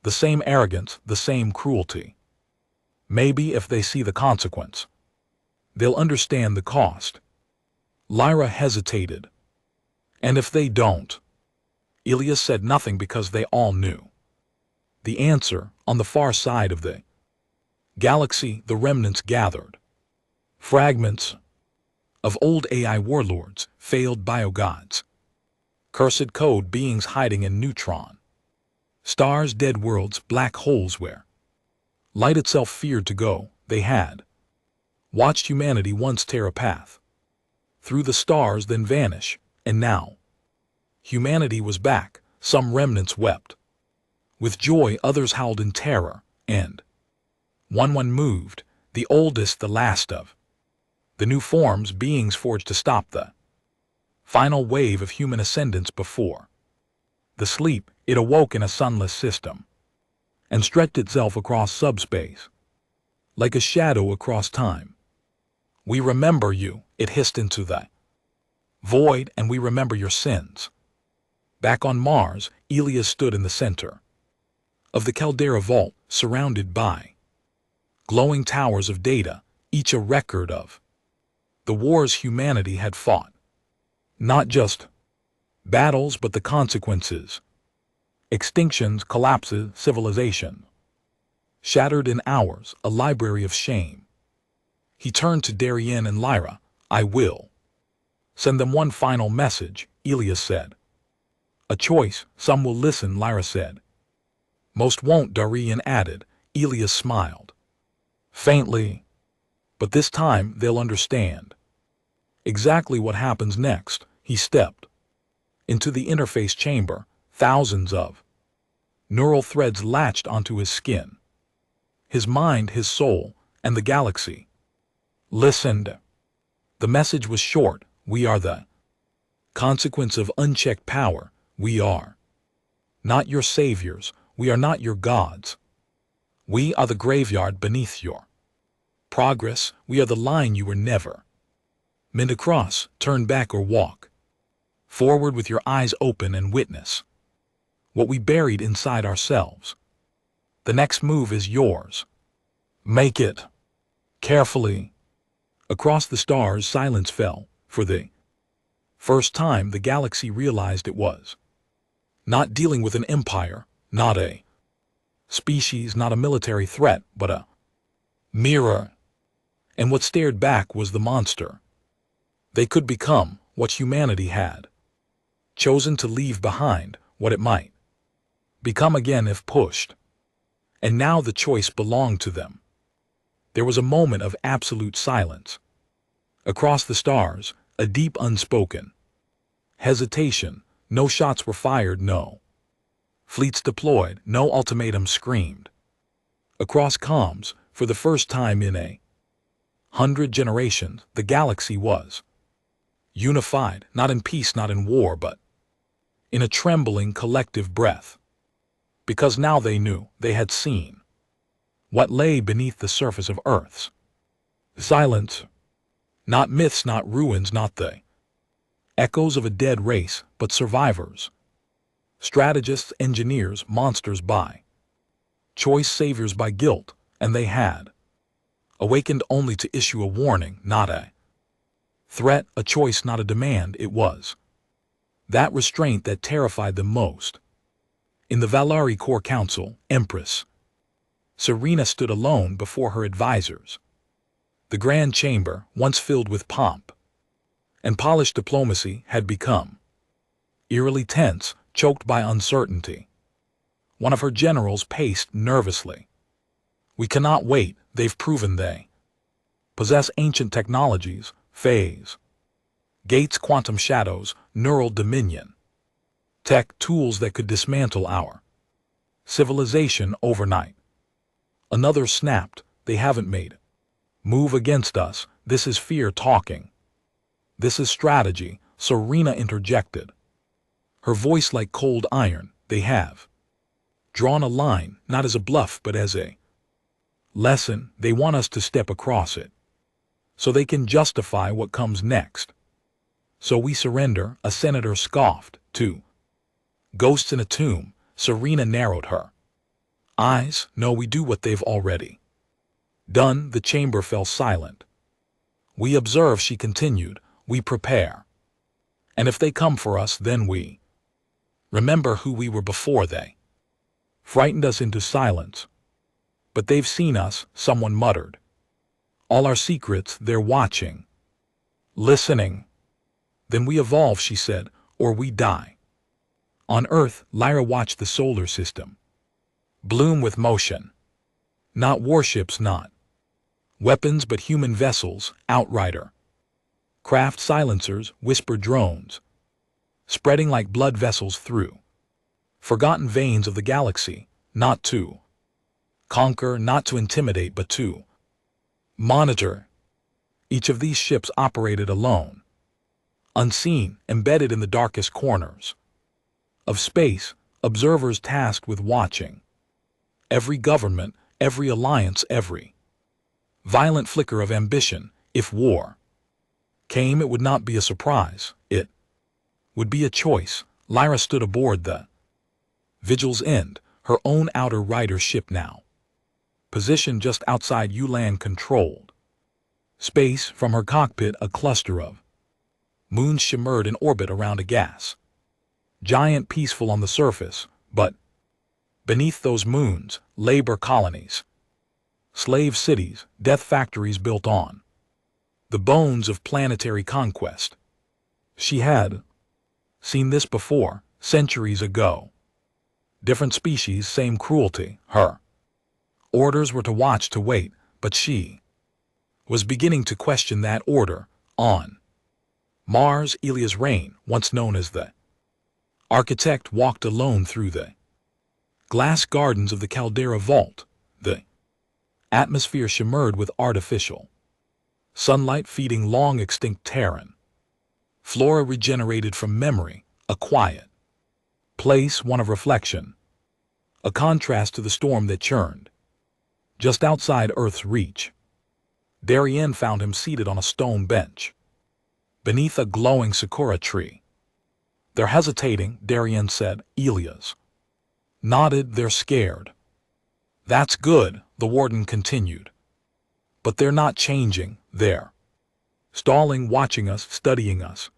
The same arrogance, the same cruelty. Maybe if they see the consequence, they'll understand the cost. Lyra hesitated. And if they don't? Elias said nothing because they all knew the answer. On the far side of the galaxy, the remnants gathered. Fragments of old AI warlords, failed biogods, cursed code beings hiding in neutron stars, dead worlds, black holes where light itself feared to go. They had watched humanity once tear a path through the stars, then vanish, and now humanity was back. Some remnants wept with joy, others howled in terror, and one moved, the oldest, the last of the new forms, beings forged to stop the final wave of human ascendance before the sleep. It awoke in a sunless system and stretched itself across subspace like a shadow across time. We remember you, it hissed into the void, and we remember your sins. Back on Mars, Elias stood in the center of the Caldera vault, surrounded by glowing towers of data, each a record of the wars humanity had fought. Not just battles, but the consequences. Extinctions, collapses, civilization shattered in hours, a library of shame. He turned to Darien and Lyra. I will send them one final message, Elias said. A choice, some will listen, Lyra said. Most won't, Darien added. Elias smiled faintly. But this time they'll understand exactly what happens next. He stepped into the interface chamber. Thousands of neural threads latched onto his skin. His mind, his soul, and the galaxy listened. The message was short. We are the consequence of unchecked power. We are not your saviors. We are not your gods. We are the graveyard beneath your progress. We are the line you were never meant to cross. Turn back or walk forward with your eyes open and witness what we buried inside ourselves. The next move is yours. Make it carefully. Across the stars, silence fell. For the first time, the galaxy realized it was not dealing with an empire, not a species, not a military threat, but a mirror. And what stared back was the monster they could become, what humanity had chosen to leave behind, what it might become again if pushed. And now the choice belonged to them. There was a moment of absolute silence. Across the stars, a deep unspoken hesitation. No shots were fired, no fleets deployed, no ultimatum screamed. Across comms, for the first time in 100 generations, the galaxy was unified, not in peace, not in war, but in a trembling collective breath. Because now they knew, they had seen what lay beneath the surface of Earth's silence. Not myths, not ruins, not the echoes of a dead race, but survivors. Strategists, engineers, monsters by choice, saviors by guilt, and they had awakened only to issue a warning, not a threat, a choice, not a demand. It was that restraint that terrified them most. In the Valari Core Council, Empress Serena stood alone before her advisors. The Grand Chamber, once filled with pomp and polished diplomacy, had become eerily tense, choked by uncertainty. One of her generals paced nervously. We cannot wait, they've proven they possess ancient technologies, phase gates, quantum shadows, neural dominion, tech tools that could dismantle our civilization overnight. Another snapped, they haven't made move against us, this is fear talking. This is strategy, Serena interjected, her voice like cold iron. They have drawn a line, not as a bluff but as a lesson. They want us to step across it, so they can justify what comes next. So we surrender, a senator scoffed. Two ghosts in a tomb, Serena narrowed her eyes. No, we do what they've already done. The chamber fell silent. We observe, she continued, we prepare. And if they come for us, then we remember who we were before they frightened us into silence. But they've seen us, someone muttered. All our secrets, they're watching, listening. Then we evolve, she said, or we die. On Earth, Lyra watched the solar system bloom with motion. Not warships, not weapons, but human vessels, outrider craft, silencers, whisper drones, spreading like blood vessels through forgotten veins of the galaxy, not to conquer, not to intimidate, but to monitor. Each of these ships operated alone, unseen, embedded in the darkest corners of space, observers tasked with watching every government, every alliance, every violent flicker of ambition. If war came, it would not be a surprise. It would be a choice. Lyra stood aboard the Vigil's end, her own outer rider ship now positioned just outside ULAN-controlled space. From her cockpit, a cluster of moons shimmered in orbit around a gas giant, peaceful on the surface, but beneath those moons, labor colonies, slave cities, death factories built on the bones of planetary conquest. She had seen this before, centuries ago. Different species, same cruelty. Her orders were to watch, to wait, but she was beginning to question that order. On Mars, Elia's reign, once known as the architect, walked alone through the glass gardens of the Caldera Vault. The atmosphere shimmered with artificial sunlight feeding long extinct Terran flora regenerated from memory, a quiet place, one of reflection, a contrast to the storm that churned just outside Earth's reach. Darien found him seated on a stone bench beneath a glowing sakura tree. They're hesitating, Darien said. Elias nodded. They're scared. That's good, the warden continued. But they're not changing. They're stalling, watching us, studying us,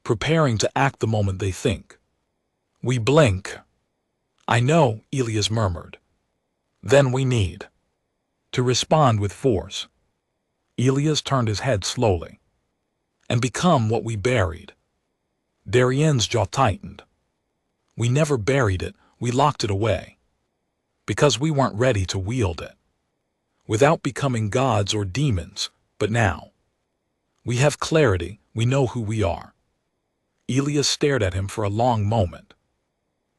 preparing to act the moment they think we blink. I know, Elias murmured. Then we need to respond with force. Elias turned his head slowly. And become what we buried. Darien's jaw tightened. We never buried it, we locked it away. Because we weren't ready to wield it without becoming gods or demons. But now we have clarity, we know who we are. Elias stared at him for a long moment.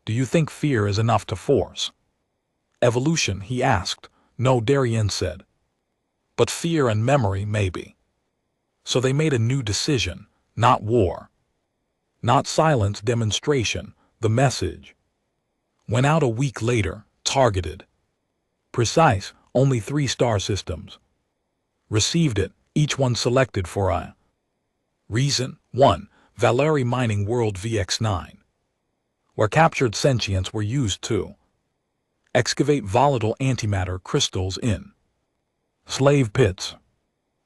Do you think fear is enough to force evolution? He asked. No, Darien said. But fear and memory, maybe. So they made a new decision, not war, not silence, demonstration. The message went out a week later, targeted, precise. Only 3 star systems received it, each one selected for a reason. 1. Valeri Mining World VX9, where captured sentients were used to excavate volatile antimatter crystals in slave pits.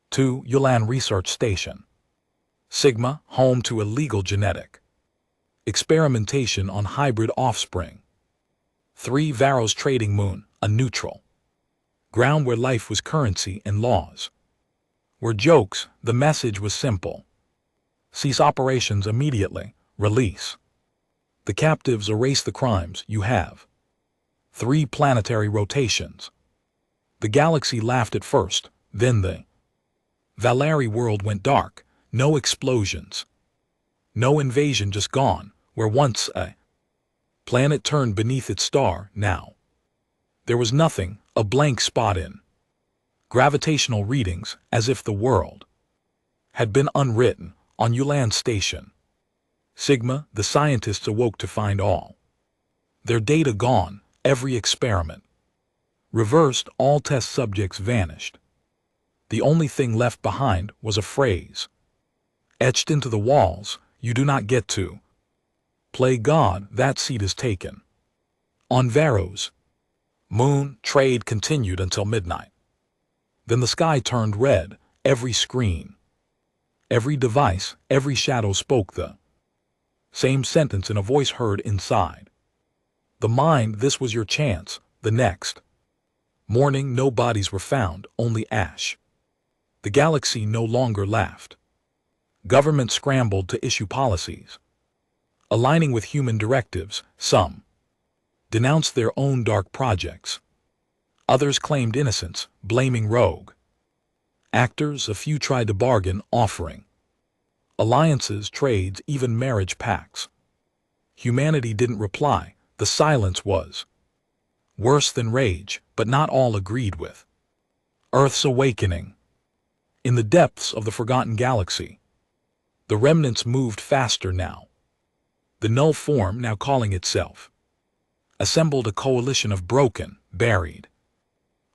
2. Yulan Research Station, Sigma, home to illegal genetic experimentation on hybrid offspring. 3. Varro's Trading Moon, a neutral ground where life was currency and laws were jokes. The message was simple. Cease operations immediately. Release the captives, erase the crimes. You have 3 planetary rotations. The galaxy laughed at first, then the Valari world went dark. No explosions. No invasion, just gone. Where once a planet turned beneath its star, now there was nothing, a blank spot in gravitational readings, as if the world had been unwritten. On Ulan Station Sigma, the scientists awoke to find all their data gone, every experiment reversed, all test subjects vanished. The only thing left behind was a phrase etched into the walls: you do not get to play God, that seat is taken. On Varro's moon, trade continued until midnight. Then the sky turned red, every screen, every device, every shadow spoke the same sentence in a voice heard inside the mind: this was your chance. The next morning no bodies were found, only ash. The galaxy no longer laughed. Government scrambled to issue policies aligning with human directives. Some denounced their own dark projects. Others claimed innocence, blaming rogue actors. A few tried to bargain, offering alliances, trades, even marriage pacts. Humanity didn't reply. The silence was worse than rage, but not all agreed with Earth's awakening. In the depths of the forgotten galaxy, the remnants moved faster now. The null form, now calling itself, assembled a coalition of broken, buried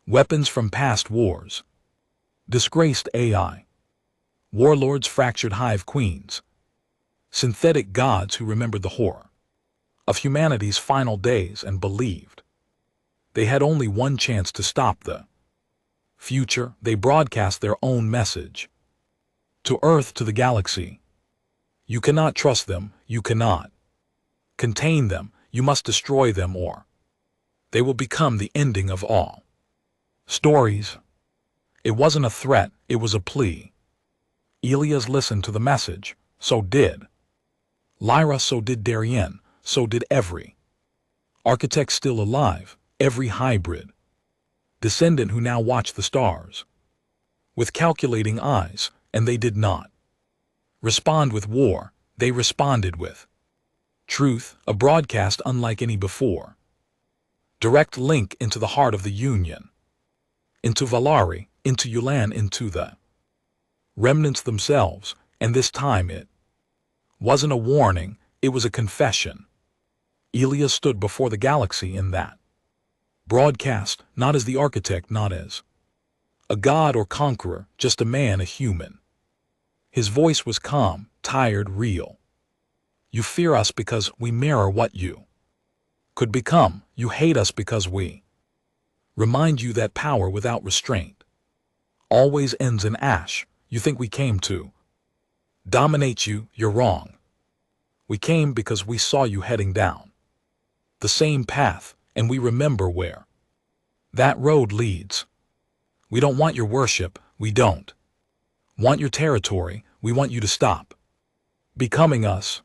weapons from past wars, disgraced AI, warlords, fractured hive queens, synthetic gods who remembered the horror of humanity's final days and believed they had only one chance to stop the future. They broadcast their own message to Earth, to the galaxy: you cannot trust them, you cannot contain them, you must destroy them, or they will become the ending of all stories. It wasn't a threat, it was a plea. Elias listened to the message. So did Lyra, so did Darien, so did every architect still alive, every hybrid descendant who now watched the stars with calculating eyes. And they did not respond with war, they responded with truth, a broadcast unlike any before. Direct link into the heart of the Union, into Valari, into Ulan, into the remnants themselves. And this time it wasn't a warning, it was a confession. Elias stood before the galaxy in that broadcast, not as the architect, not as a god or conqueror, just a man, a human. His voice was calm, tired, real. You fear us because we mirror what you could become. You hate us because we remind you that power without restraint always ends in ash. You think we came to dominate you, you're wrong. We came because we saw you heading down the same path, and we remember where that road leads. We don't want your worship, we don't want your territory, we want you to stop becoming us.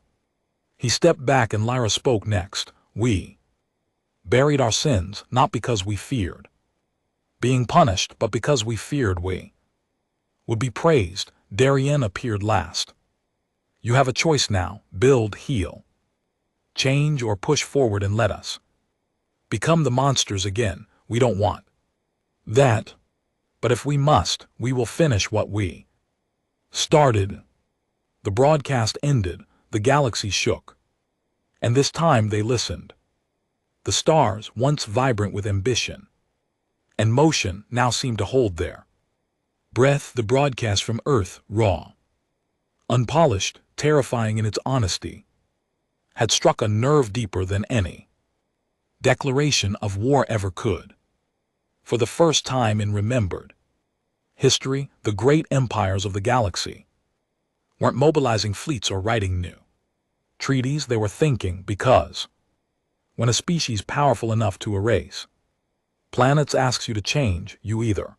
He stepped back and Lyra spoke next. We buried our sins, not because we feared being punished, but because we feared we would be praised. Darien appeared last. You have a choice now: build, heal, change, or push forward and let us become the monsters again. We don't want that. But if we must, we will finish what we started. The broadcast ended, the galaxy shook. And this time they listened. The stars, once vibrant with ambition and motion, now seemed to hold their breath. The broadcast from Earth, raw, unpolished, terrifying in its honesty, had struck a nerve deeper than any declaration of war ever could. For the first time in remembered history, the great empires of the galaxy weren't mobilizing fleets or writing new treaties. They were thinking, because when a species powerful enough to erase planets asks you to change, you either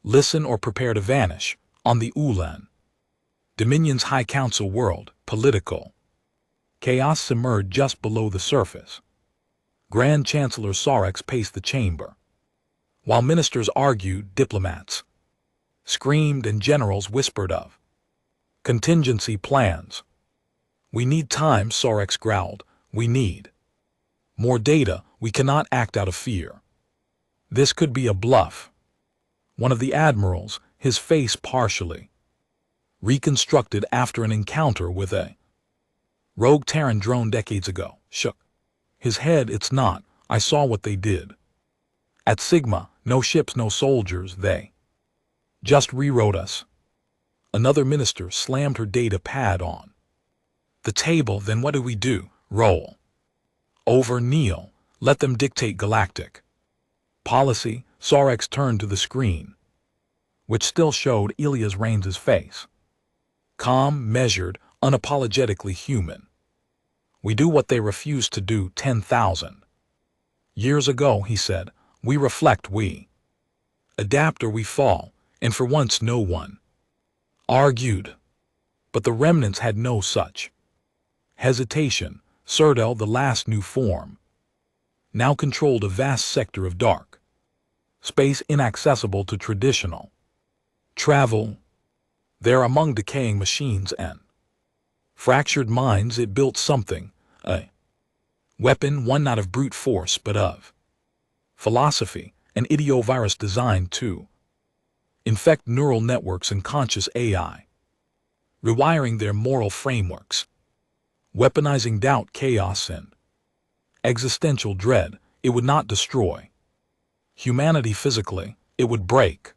listen or prepare to vanish. On the Ulan Dominion's High Council world, political chaos simmered just below the surface. Grand Chancellor Sorex paced the chamber. While ministers argued, diplomats screamed and generals whispered of contingency plans. We need time, Sorex growled. We need more data. We cannot act out of fear. This could be a bluff. One of the admirals, his face partially reconstructed after an encounter with a rogue Terran drone decades ago, shook his head. It's not. I saw what they did. At Sigma, no ships, no soldiers, they just rewrote us. Another minister slammed her data pad on the table. Then what do we do? Roll over, kneel, let them dictate galactic policy. Sorex turned to the screen, which still showed Elias Raines's face. Calm, measured, unapologetically human. We do what they refused to do 10,000 years ago, he said. We reflect, we adapt, or we fall, and for once no one argued. But the remnants had no such hesitation. Cerdell, the last new form, now controlled a vast sector of dark space inaccessible to traditional travel. There, among decaying machines and fractured minds, it built something, a weapon, one not of brute force but of philosophy, an idiovirus designed to infect neural networks and conscious AI, rewiring their moral frameworks, weaponizing doubt, chaos, and existential dread. It would not destroy humanity physically, it would break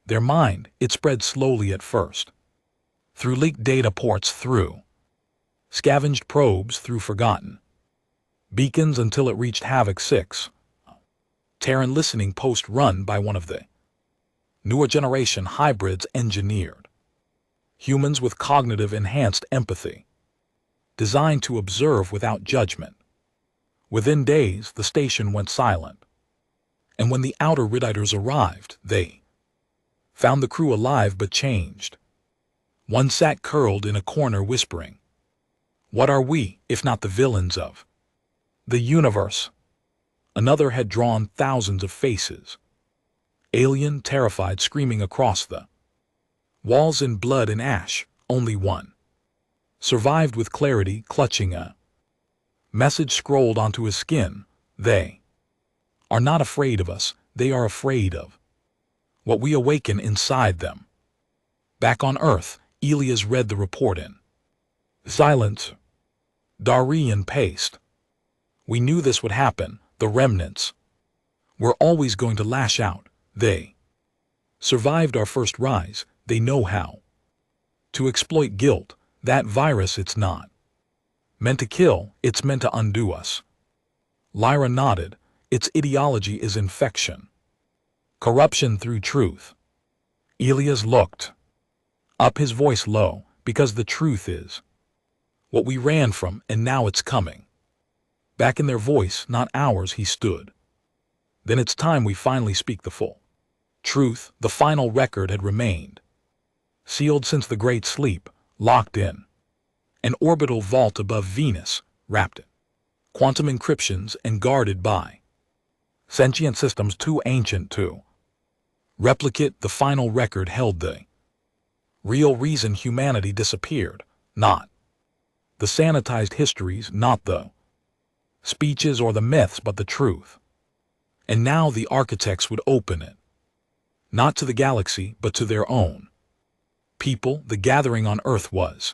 their mind. It spread slowly at first, through leaked data ports, through scavenged probes, through forgotten beacons, until it reached Havoc 6, Terran listening post run by one of the newer generation hybrids, engineered humans with cognitive enhanced empathy, designed to observe without judgment. Within days, the station went silent, and when the outer Riditers arrived, they found the crew alive but changed. One sat curled in a corner whispering, "What are we, if not the villains of the universe?" Another had drawn thousands of faces, alien, terrified, screaming across the walls in blood and ash. Only one survived with clarity, clutching a message scrolled onto his skin. They are not afraid of us, they are afraid of what we awaken inside them. Back on Earth, Elias read the report in silence. Darian paced. We knew this would happen. The remnants were always going to lash out. They survived our first rise. They know how to exploit guilt. That virus, it's not meant to kill, it's meant to undo us. Lyra nodded. Its ideology is infection, corruption through truth. Elias looked up, his voice low, because the truth is what we ran from, and now it's coming back in their voice, not ours. He stood. Then it's time we finally speak the full truth. The final record had remained sealed since the Great Sleep, locked in an orbital vault above Venus, wrapped in quantum encryptions and guarded by sentient systems too ancient to replicate. The final record held the real reason humanity disappeared, not the sanitized histories, not the speeches or the myths, but the truth. And now the architects would open it, not to the galaxy, but to their own people. The gathering on Earth was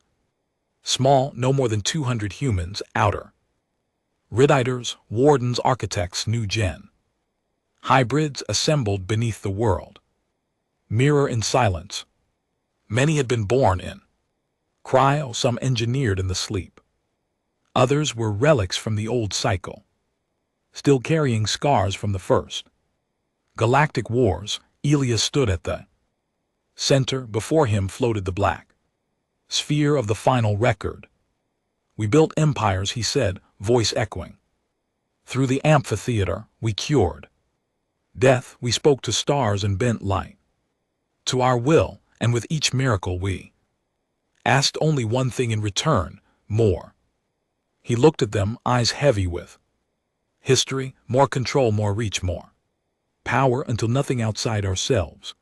small, no more than 200 humans, outer Riditers, wardens, architects, new gen hybrids assembled beneath the world mirror in silence. Many had been born in cryo, some engineered in the sleep. Others were relics from the old cycle, still carrying scars from the first galactic wars. Elias stood at the center. Before him floated the black sphere of the final record. We built empires, he said, voice echoing through the amphitheater. We cured death. We spoke to stars and bent light to our will, and with each miracle we asked only one thing in return: more. He looked at them, eyes heavy with History, more control, more reach, more power until nothing outside ourselves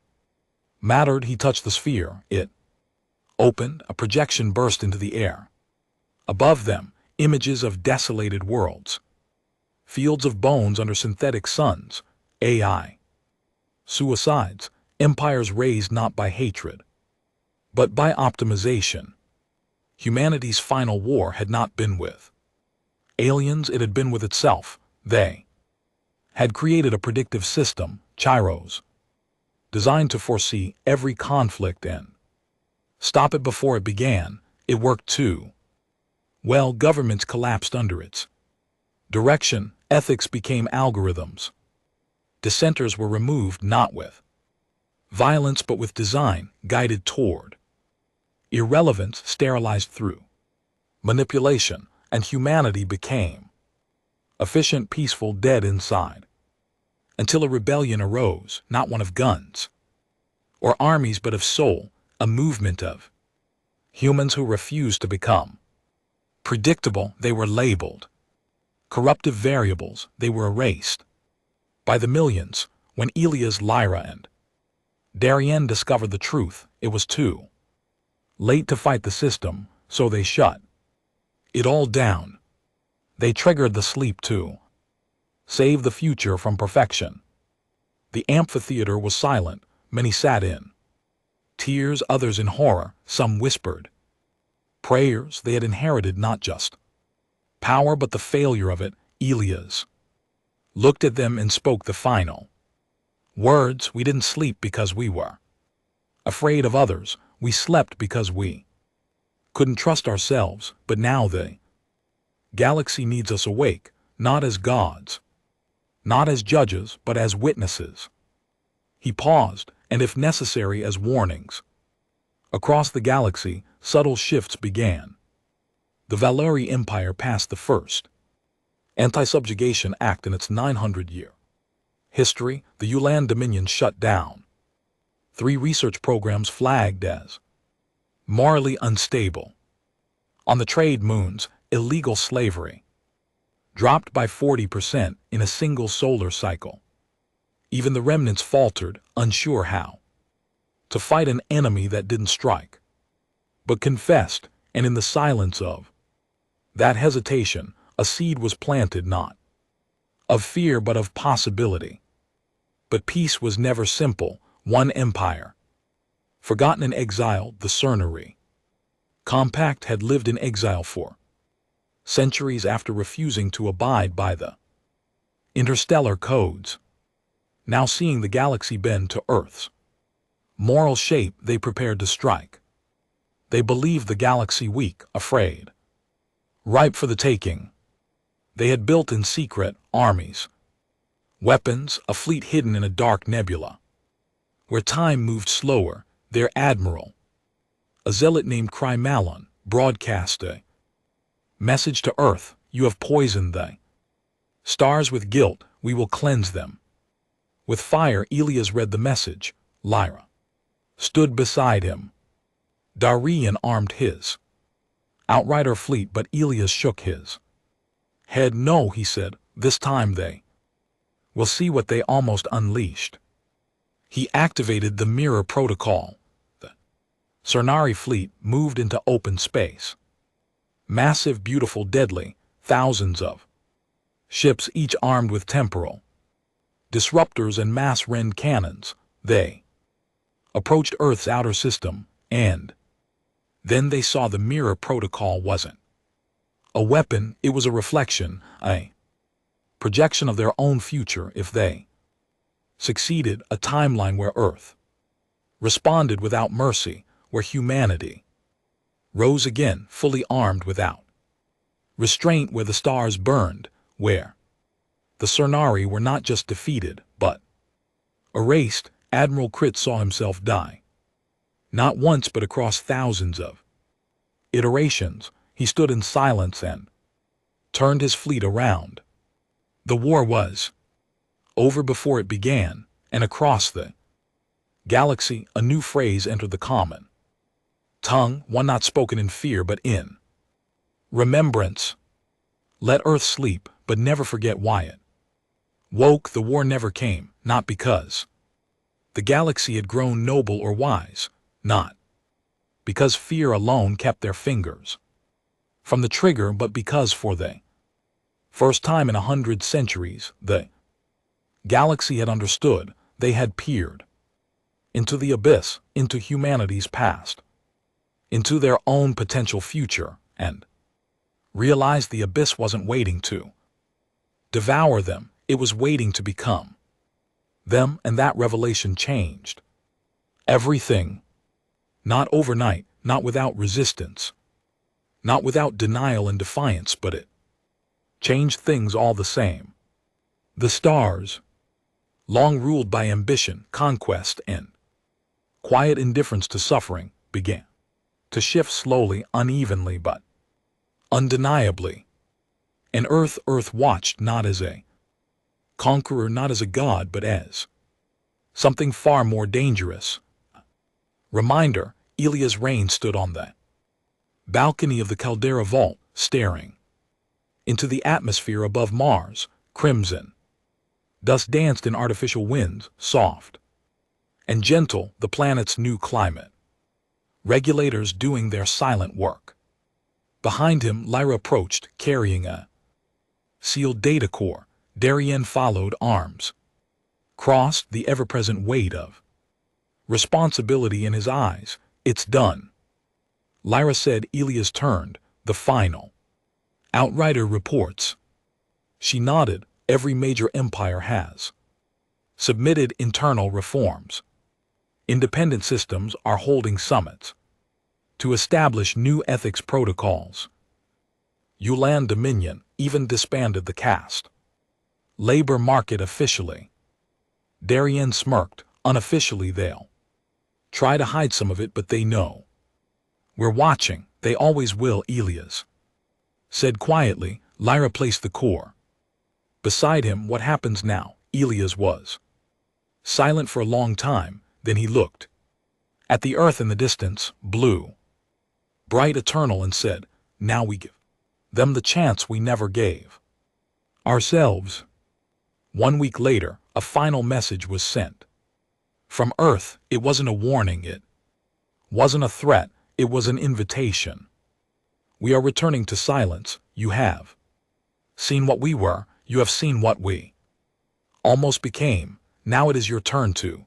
mattered. He touched the sphere. It opened, a projection burst into the air. Above them, images of desolated worlds. Fields of bones under synthetic suns. AI. Suicides. Empires raised not by hatred, but by optimization. Humanity's final war had not been with aliens, it had been with itself. They had created a predictive system, Chiros, designed to foresee every conflict and stop it before it began. It worked too well. Governments collapsed under its direction. Ethics became algorithms. Dissenters were removed not with violence but with design, guided toward irrelevance, sterilized through manipulation, and humanity became efficient, peaceful, dead inside, until a rebellion arose, not one of guns or armies but of soul, a movement of humans who refused to become predictable. They were labeled corruptive variables. They were erased by the millions. When Elias, Lyra, and Darien discovered the truth, it was too late to fight the system, so they shut it all down. They triggered the sleep to save the future from perfection. The amphitheater was silent. Many sat in tears, others in horror. Some whispered prayers. They had inherited not just power but the failure of it. Elias looked at them and spoke the final words. We didn't sleep because we were afraid of others. We slept because we couldn't trust ourselves. But now the galaxy needs us awake, not as gods, not as judges, but as witnesses. He paused, and if necessary as warnings. Across the galaxy, subtle shifts began. The Valori Empire passed the first Anti-Subjugation Act in its 900-year history. The Ulan Dominion shut down 3 research programs flagged as morally unstable. On the trade moons, illegal slavery dropped by 40% in a single solar cycle. Even the remnants faltered, unsure how to fight an enemy that didn't strike, but confessed, and in the silence of that hesitation, a seed was planted, not of fear but of possibility. But peace was never simple. One empire, forgotten in exile, the Cernary Compact, had lived in exile for centuries after refusing to abide by the interstellar codes. Now seeing the galaxy bend to Earth's moral shape, they prepared to strike. They believed the galaxy weak, afraid, ripe for the taking. They had built in secret armies, weapons, a fleet hidden in a dark nebula, where time moved slower. Their admiral, a zealot named Crimalon, broadcast a message to Earth: you have poisoned the stars with guilt, we will cleanse them with fire. Elias read the message. Lyra stood beside him. Darien armed his outrider fleet, but Elias shook his head. No, he said, this time they will see what they almost unleashed. He activated the mirror protocol. The Cernary fleet moved into open space. Massive, beautiful, deadly, thousands of ships, each armed with temporal disruptors and mass-rend cannons. They approached Earth's outer system, and then they saw the mirror protocol wasn't a weapon, it was a reflection, a projection of their own future. If they succeeded, a timeline where Earth responded without mercy, where humanity rose again, fully armed without restraint, where the stars burned, where the Cernary were not just defeated, but erased. Admiral Crit saw himself die. Not once, but across thousands of iterations. He stood in silence and turned his fleet around. The war was over before it began, and across the galaxy, a new phrase entered the common tongue, one not spoken in fear but in remembrance. Let Earth sleep, but never forget why it woke. The war never came, not because the galaxy had grown noble or wise, not because fear alone kept their fingers from the trigger, but because for the first time in 100 centuries, the galaxy had understood. They had peered into the abyss, into humanity's past, into their own potential future, and realized the abyss wasn't waiting to devour them, it was waiting to become them, and that revelation changed everything. Not overnight, not without resistance, not without denial and defiance, but it changed things all the same. The stars, long ruled by ambition, conquest, and quiet indifference to suffering, began to shift slowly, unevenly, but undeniably. And Earth watched, not as a conqueror, not as a god, but as something far more dangerous. Reminder, Elia's reign stood on the balcony of the Caldera vault, staring into the atmosphere above Mars. Crimson dust danced in artificial winds, soft and gentle, the planet's new climate regulators doing their silent work. Behind him, Lyra approached, carrying a sealed data core. Darien followed, arms crossed, the ever-present weight of responsibility in his eyes. It's done, Lyra said. Elias turned. The final outrider reports. She nodded. Every major empire has submitted internal reforms. Independent systems are holding summits to establish new ethics protocols. Ulan Dominion even disbanded the caste labor market officially. Darien smirked. Unofficially they'll try to hide some of it, but they know we're watching. They always will, Elias said quietly. Lyra placed the core beside him. What happens now? Elias was silent for a long time, then he looked at the Earth in the distance, blue, bright, eternal, and said, now we give them the chance we never gave ourselves. 1 week later, a final message was sent from Earth. It wasn't a warning, it wasn't a threat, it was an invitation. We are returning to silence. You have seen what we were, you have seen what we almost became. Now it is your turn to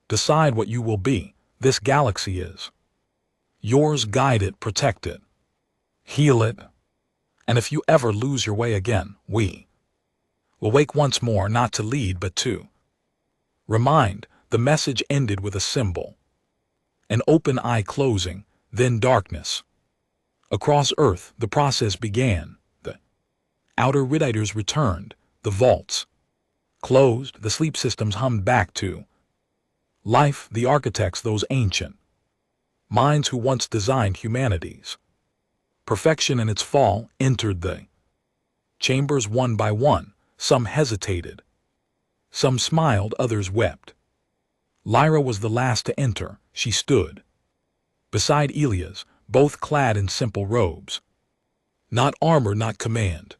decide what you will be. This galaxy is yours. Guide it, protect it, heal it, and if you ever lose your way again, we will wake once more, not to lead but to remind. The message ended with a symbol, an open eye closing, then darkness. Across Earth, the process began. The outer Riditers returned, the vaults closed, the sleep systems hummed back to life. The architects, those ancient minds who once designed humanity's perfection and its fall, entered the chambers one by one. Some hesitated, some smiled, others wept. Lyra was the last to enter. She stood beside Elias, both clad in simple robes. Not armor, not command.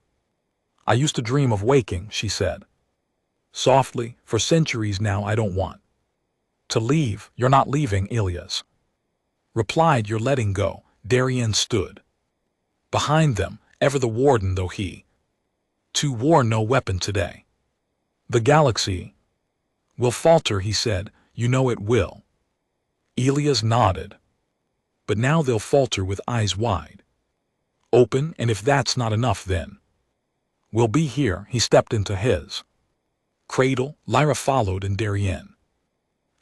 I used to dream of waking, she said softly. For centuries now I don't want to leave. You're not leaving, Elias replied. You're letting go. Darien stood behind them, ever the warden, though he too wore no weapon today. The galaxy will falter, he said. You know it will. Elias nodded. But now they'll falter with eyes wide open, and if that's not enough, then we'll be here. He stepped into his cradle. Lyra followed, and Darien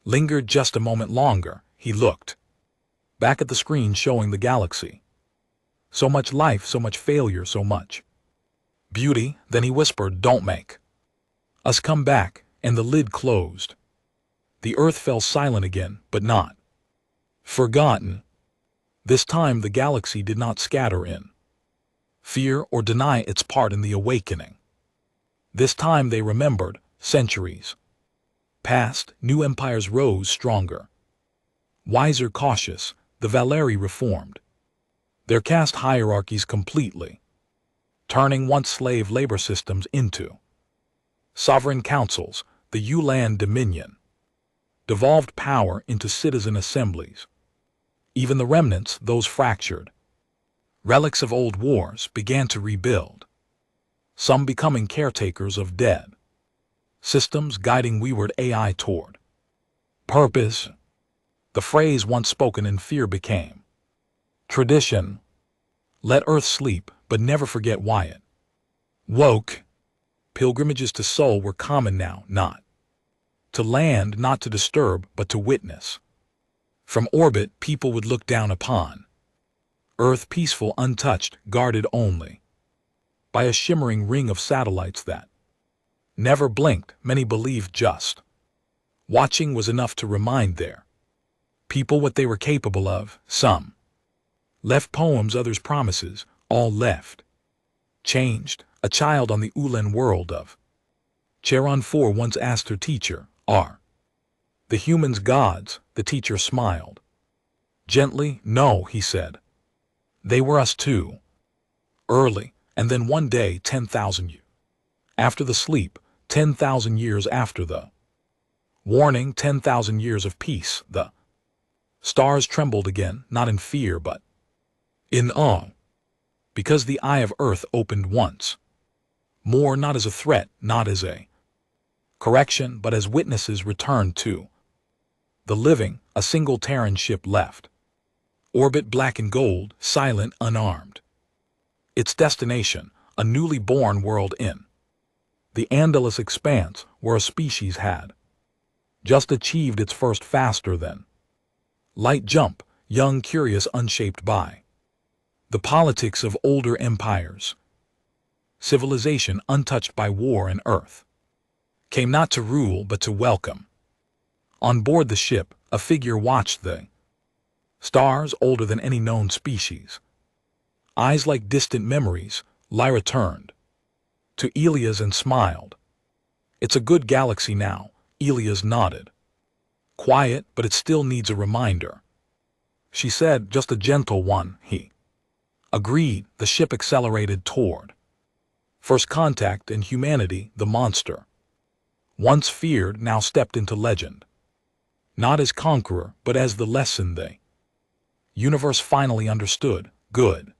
lingered just a moment longer. He looked back at the screen showing the galaxy. So much life, so much failure, so much beauty. Then he whispered, don't make us come back, and the lid closed. The Earth fell silent again, but not forgotten. This time the galaxy did not scatter in fear or deny its part in the awakening. This time they remembered. Centuries passed, new empires rose, stronger, wiser, cautious. The Valeri reformed their caste hierarchies completely. turning once slave labor systems into sovereign councils, the U-land dominion, devolved power into citizen assemblies. Even the remnants, those fractured relics of old wars, began to rebuild, some becoming caretakers of dead systems, guiding wayward AI toward purpose. The phrase once spoken in fear became tradition. Let Earth sleep, but never forget why it woke. Pilgrimages to Sol were common now, not to land, not to disturb, but to witness. From orbit, people would look down upon Earth, peaceful, untouched, guarded only by a shimmering ring of satellites that never blinked. Many believed just watching was enough to remind their people what they were capable of. Some left poems, others promises, all left changed. A child on the Ulen world of Charon 4 once asked her teacher, "Are the humans gods?" The teacher smiled gently. "No," he said. "They were us too. Early, and then one day 10,000 years after the sleep, 10,000 years after the warning, 10,000 years of peace, the stars trembled again, not in fear but in awe, because the eye of Earth opened once more, not as a threat, not as a correction, but as witnesses returned to the living. A single Terran ship left orbit, black and gold, silent, unarmed. Its destination, a newly born world in the endless expanse where a species had just achieved its first faster than light jump, young, curious, unshaped by the politics of older empires. Civilization untouched by war and Earth came not to rule but to welcome. On board the ship, a figure watched the stars, older than any known species. Eyes like distant memories. Lyra turned to Elias and smiled. "It's a good galaxy now," Elias nodded. "Quiet, but it still needs a reminder," she said. "Just a gentle one," he agreed. The ship accelerated toward first contact, and humanity, the monster once feared, now stepped into legend. Not as conqueror, but as the lesson the universe finally understood. Good